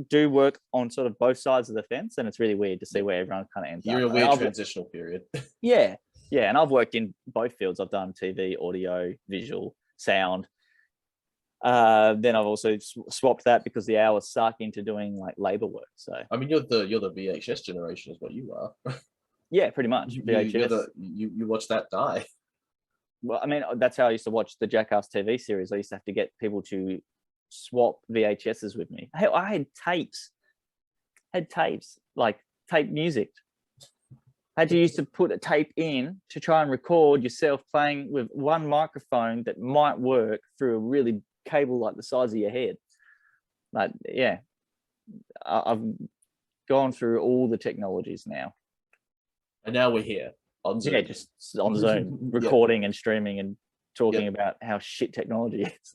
do work on sort of both sides of the fence, and it's really weird to see where everyone kind of ends up. You're in a weird transitional period. Yeah, and I've worked in both fields. I've done TV, audio, visual, sound. Then I've also swapped that because the hours suck into doing like labor work. So I mean, you're the VHS generation, is what you are. Yeah, pretty much. VHS. You watch that die. Well, I mean, that's how I used to watch the Jackass TV series. I used to have to get people to swap VHSs with me. I had tapes. Like tape music. Had to use to put a tape in to try and record yourself playing with one microphone that might work through a really cable like the size of your head. Like, yeah, I've gone through all the technologies now. And now we're here on Zoom. Yeah, just on Zoom, recording and streaming and talking about how shit technology is.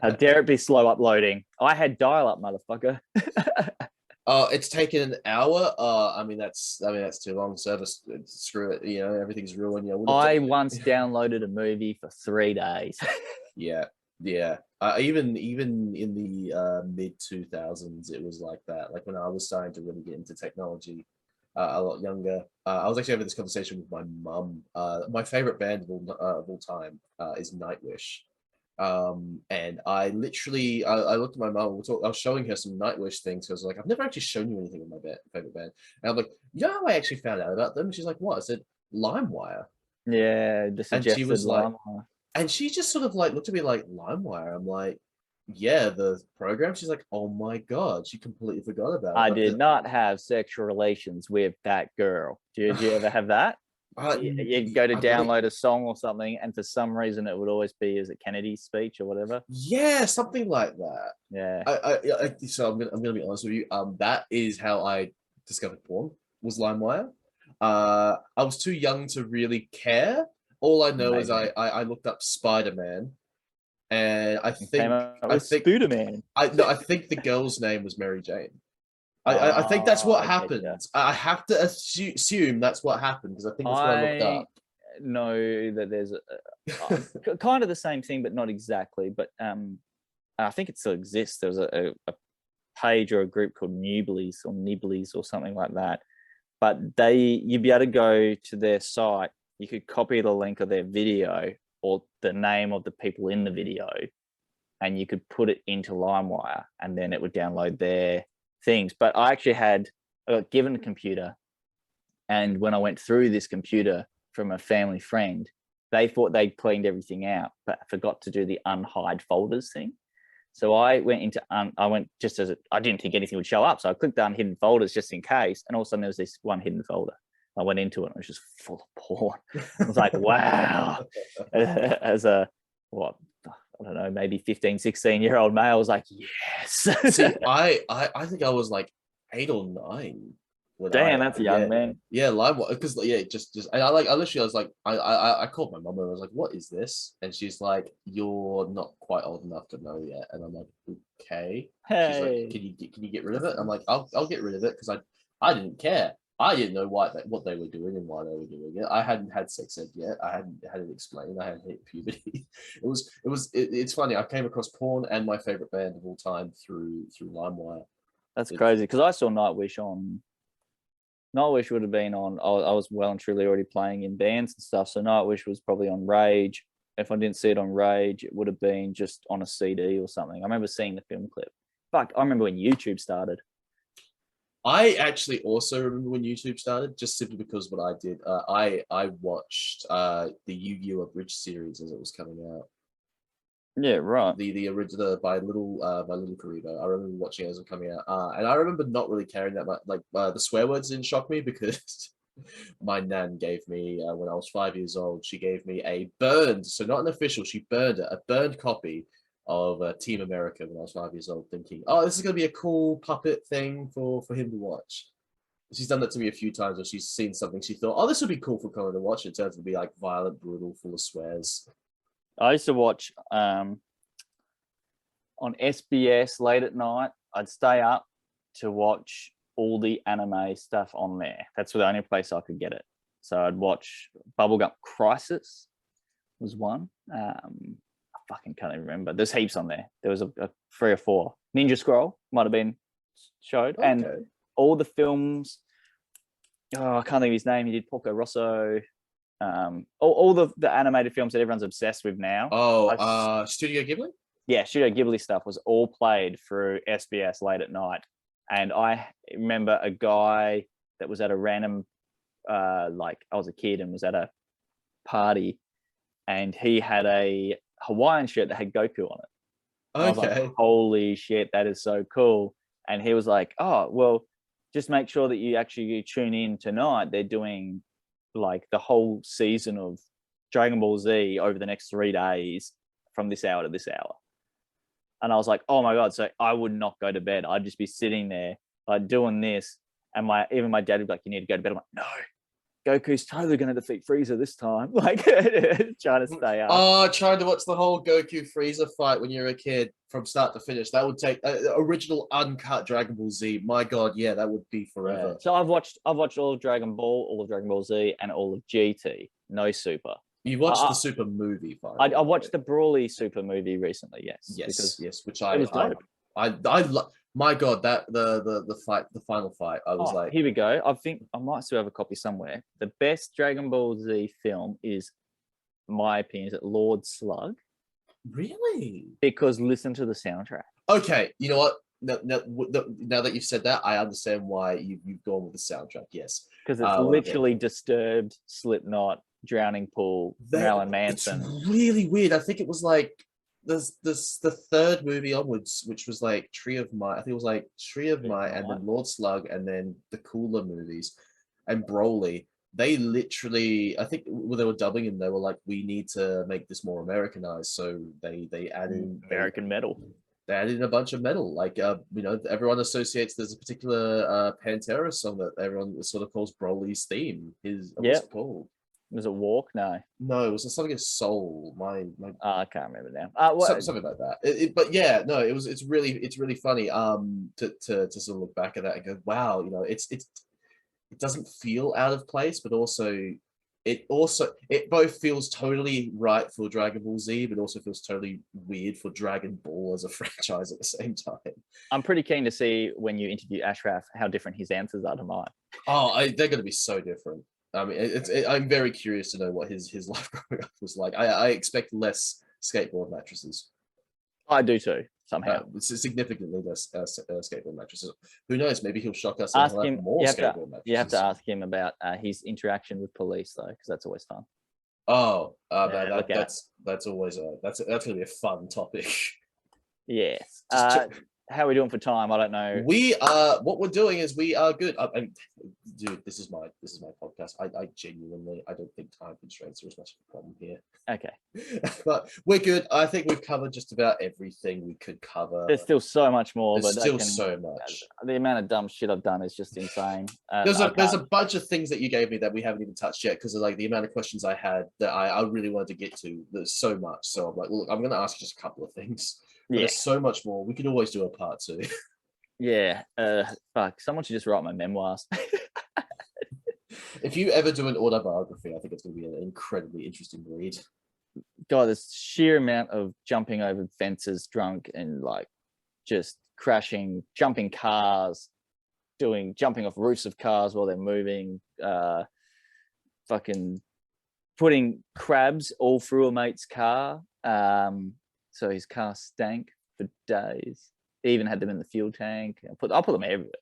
How dare it be slow uploading? I had dial-up, motherfucker. It's taken an hour. I mean that's too long. Service, screw it. You know, everything's ruined. I once downloaded a movie for 3 days. Yeah. Even in the mid 2000s, it was like that. Like when I was starting to really get into technology, a lot younger. I was actually having this conversation with my mum. My favorite band of all time is Nightwish. And I literally, I looked at my mom, I was showing her some Nightwish things, because I was like, I've never actually shown you anything of my favorite band. And I'm like, you know how I actually found out about them? And she's like, what? I said, LimeWire. Yeah, the suggested and she was like, LimeWire. And she just sort of like looked at me like, LimeWire? I'm like, yeah, the program. She's like, oh my God, she completely forgot about it. I did not have sexual relations with that girl. Did you ever have that? You'd go to download a song or something, and for some reason it would always be, is it Kennedy's speech or whatever? Yeah, something like that. Yeah. So I'm gonna be honest with you. That is how I discovered porn, was LimeWire. I was too young to really care. All I know is I looked up Spider-Man, and I think Spider-Man. I think the girl's name was Mary Jane. I think that's what happened. I have to assume that's what happened, because I think that's what I looked up. Know that there's a kind of the same thing, but not exactly. But I think it still exists. There was a page or a group called Nibblies or something like that. But you'd be able to go to their site. You could copy the link of their video or the name of the people in the video, and you could put it into LimeWire, and then it would download their things. But I actually I got given a computer, and when I went through this computer from a family friend, they thought they'd cleaned everything out, but forgot to do the unhide folders thing. So I went into I didn't think anything would show up, so I clicked on hidden folders just in case, and all of a sudden there was this one hidden folder. I went into it, and it was just full of porn. I was like, wow. As a I don't know, maybe 15, 16-year-old male, I was like, yes. See, I think I was like 8 or 9. Damn, that's young, man. Yeah, LimeWire, because I literally was like, I called my mom and I was like, what is this? And she's like, you're not quite old enough to know yet. And I'm like, okay. Hey. She's like, can you get rid of it? I'm like, I'll get rid of it, because I didn't care. I didn't know what they were doing and why they were doing it. I hadn't had sex ed yet. I hadn't had it explained. I hadn't hit puberty. It's funny. I came across porn and my favorite band of all time through LimeWire. That's crazy, because I saw Nightwish on. Nightwish would have been on. I was well and truly already playing in bands and stuff, so Nightwish was probably on Rage. If I didn't see it on Rage, it would have been just on a CD or something. I remember seeing the film clip. Fuck, I remember when YouTube started. I actually also remember when YouTube started, just simply because what I did. I watched the Yu-Gi-Oh! Abridged series as it was coming out. Yeah, right. The original by Little Karibo. I remember watching it as it was coming out, and I remember not really caring that much. Like the swear words didn't shock me because my nan gave me when I was 5 years old. She gave me a burned, so not an official. She burned it, a burned copy of Team America when I was 5 years old, thinking, "Oh, this is gonna be a cool puppet thing for him to watch." She's done that to me a few times where she's seen something she thought, "Oh, this would be cool for Connor to watch." It turns out to be like violent, brutal, full of swears. I used to watch on SBS late at night. I'd stay up to watch all the anime stuff on there. That's the only place I could get it. So I'd watch Bubblegum Crisis was one. I fucking can't even remember. There's heaps on there. There was a 3 or 4. Ninja Scroll might have been showed. Okay. And all the films. Oh, I can't think of his name. He did Porco Rosso. All the animated films that everyone's obsessed with now. Oh, Studio Ghibli? Yeah, Studio Ghibli stuff was all played through SBS late at night. And I remember a guy that was at a random, like I was a kid and was at a party, and he had a Hawaiian shirt that had Goku on it. And I was like, holy shit, that is so cool. And he was like, oh, well, just make sure that you actually tune in tonight. They're doing like the whole season of Dragon Ball Z over the next 3 days from this hour to this hour. And I was like, oh my God. So I would not go to bed. I'd just be sitting there like doing this. And even my dad would be like, you need to go to bed. I'm like, no, Goku's totally going to defeat Frieza this time. Like trying to stay up. Oh, trying to watch the whole Goku Frieza fight when you're a kid from start to finish. That would take original uncut Dragon Ball Z. My God, yeah, that would be forever. Yeah. So I've watched all of Dragon Ball, all of Dragon Ball Z, and all of GT. No Super. You watched the Super movie finally. I watched the Broly Super movie recently. Yes. Yes. Which I my God, that the fight, the final fight. I was like, here we go. I think I might still have a copy somewhere. The best Dragon Ball Z film is, my opinion, is Lord Slug. Really? Because listen to the soundtrack. Okay, you know what? Now that you've said that, I understand why you've gone with the soundtrack. Yes, because it's literally Disturbed, Slipknot, Drowning Pool, Marilyn Manson. It's really weird. I think it was like the third movie onwards, which was like Tree of Might. I think it was like Tree of Might, and then Lord Slug, and then the cooler movies, and Broly. They literally, I think when they were dubbing him, they were like, we need to make this more Americanized. So they added American metal. They added in a bunch of metal. Like, everyone associates, there's a particular Pantera song that everyone sort of calls Broly's theme. What's it called? Was it Walk? No, it was something of Soul. I can't remember now. Something like that. But yeah, no, it's really funny. To sort of look back at that and go, wow, it doesn't feel out of place, but also it both feels totally right for Dragon Ball Z, but also feels totally weird for Dragon Ball as a franchise at the same time. I'm pretty keen to see when you interview Ashraf how different his answers are to mine. Oh, they're going to be so different. I mean, I'm very curious to know what his life growing up was like. I expect less skateboard mattresses. I do too, somehow. Significantly less skateboard mattresses. Who knows? Maybe he'll shock us and have more skateboard mattresses. You have to ask him about his interaction with police, though, because that's always fun. Oh, that's always that's going to be a fun topic. Yes. How are we doing for time? I don't know. What we're doing is we are good. Dude, this is my podcast. I genuinely, I don't think time constraints are as much of a problem here. Okay. But we're good. I think we've covered just about everything we could cover. There's still so much more. There's still so much. The amount of dumb shit I've done is just insane. There's a bunch of things that you gave me that we haven't even touched yet because of like the amount of questions I had that I really wanted to get to. There's so much. So I'm like, look, I'm going to ask just a couple of things. There's so much more. We could always do a part 2. Yeah. Fuck. Someone should just write my memoirs. If you ever do an autobiography, I think it's going to be an incredibly interesting read. God, this sheer amount of jumping over fences drunk and like just crashing, jumping cars, jumping off roofs of cars while they're moving, fucking putting crabs all through a mate's car. So his car stank for days. He even had them in the fuel tank. I'll put them everywhere.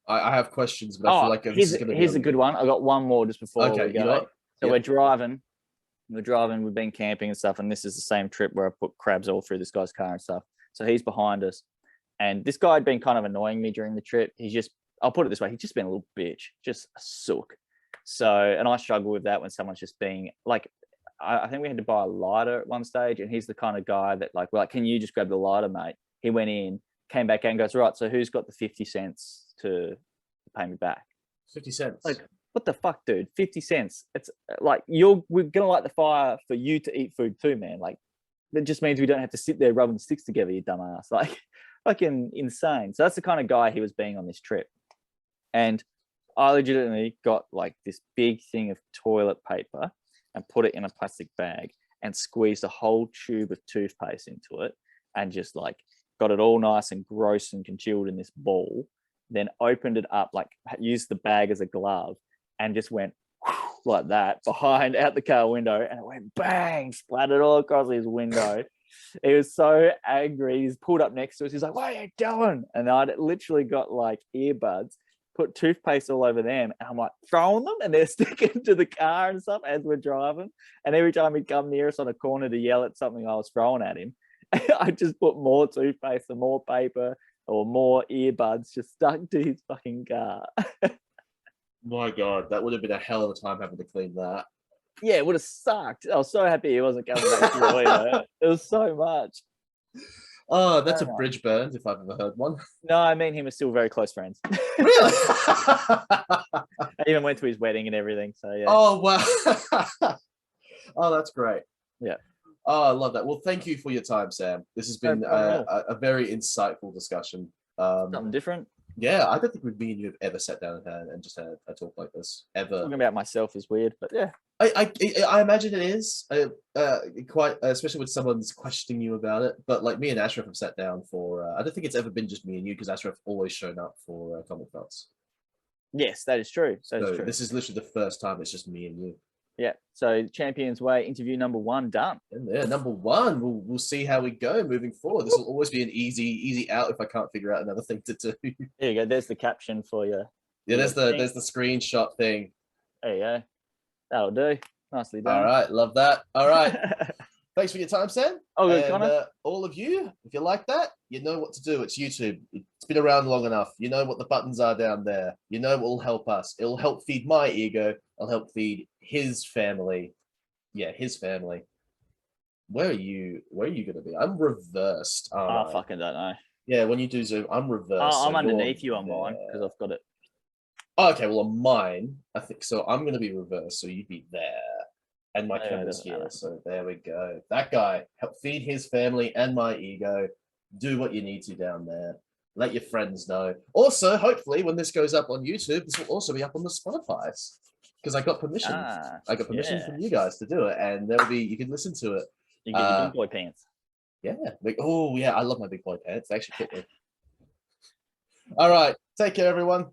I have questions, but I feel like here's a good one. I got one more just before we go. So we're driving. we're driving, we've been camping and stuff, and this is the same trip where I put crabs all through this guy's car and stuff. So he's behind us, and this guy had been kind of annoying me during the trip. I'll put it this way, he's just been a little bitch, just a sook. So, and I struggle with that when someone's just being like, I think we had to buy a lighter at one stage, and he's the kind of guy that like, we're like, can you just grab the lighter, mate? He went in, came back out and goes, right, so who's got the 50 cents to pay me back? 50 cents. Like, what the fuck, dude? 50 cents. It's like, we're gonna light the fire for you to eat food too, man. Like, that just means we don't have to sit there rubbing sticks together, you dumbass. Like, fucking insane. So that's the kind of guy he was being on this trip. And I legitimately got like this big thing of toilet paper and put it in a plastic bag and squeezed a whole tube of toothpaste into it and just like got it all nice and gross and congealed in this ball, then opened it up, like used the bag as a glove and just went like that behind out the car window, and it went bang, splattered all across his window. He was so angry. He's pulled up next to us. He's like, what are you doing? And I'd literally got like earbuds, put toothpaste all over them, and I'm like throwing them, and they're sticking to the car and stuff as we're driving. And every time he'd come near us on a corner to yell at something I was throwing at him, I just put more toothpaste and more paper or more earbuds just stuck to his fucking car. My God, that would have been a hell of a time having to clean that. Yeah, it would have sucked. I was so happy he wasn't coming back to the It was so much. Oh, that's a bridge burned if I've ever heard one. No, I mean, him are still very close friends. Really? I even went to his wedding and everything. So yeah. Oh wow. Oh, that's great. Yeah. Oh, I love that. Well, thank you for your time, Sam. This has been a very insightful discussion. Something different. Yeah, I don't think me and you have ever sat down and just had a talk like this ever. Talking about myself is weird, but yeah. I imagine it is quite, especially when someone's questioning you about it. But like me and Ashraf have sat down for. I don't think it's ever been just me and you, because Ashraf always shown up for Comic Thoughts. Yes, that is true. True. This is literally the first time it's just me and you. Yeah. So Champions Way interview number 1 done. Yeah, number 1. We'll see how we go moving forward. This will always be an easy out if I can't figure out another thing to do. There you go. There's the caption for you. Yeah, there's the screenshot thing. There you go. That'll do. Nicely done. All right, love that. All right. Thanks for your time, Sam. Oh, good, Connor. All of you, if you like that, you know what to do. It's YouTube. It's been around long enough. You know what the buttons are down there. You know what will help us. It'll help feed my ego. It'll help feed his family. Yeah, his family. Where are you going to be? I'm reversed. I fucking don't know. Yeah, when you do Zoom, I'm reversed. I'm underneath you on mine because I've got it. Oh, okay, well, on mine, I think so. I'm going to be reversed, so you'd be there. And my camera's here, so there we go. That guy, help feed his family and my ego. Do what you need to down there. Let your friends know. Also, hopefully, when this goes up on YouTube, this will also be up on the Spotify's, because I got permission. I got permission from you guys to do it, and you can listen to it. You get your big boy pants. Yeah. Oh, yeah. I love my big boy pants. They actually fit me. All right. Take care, everyone.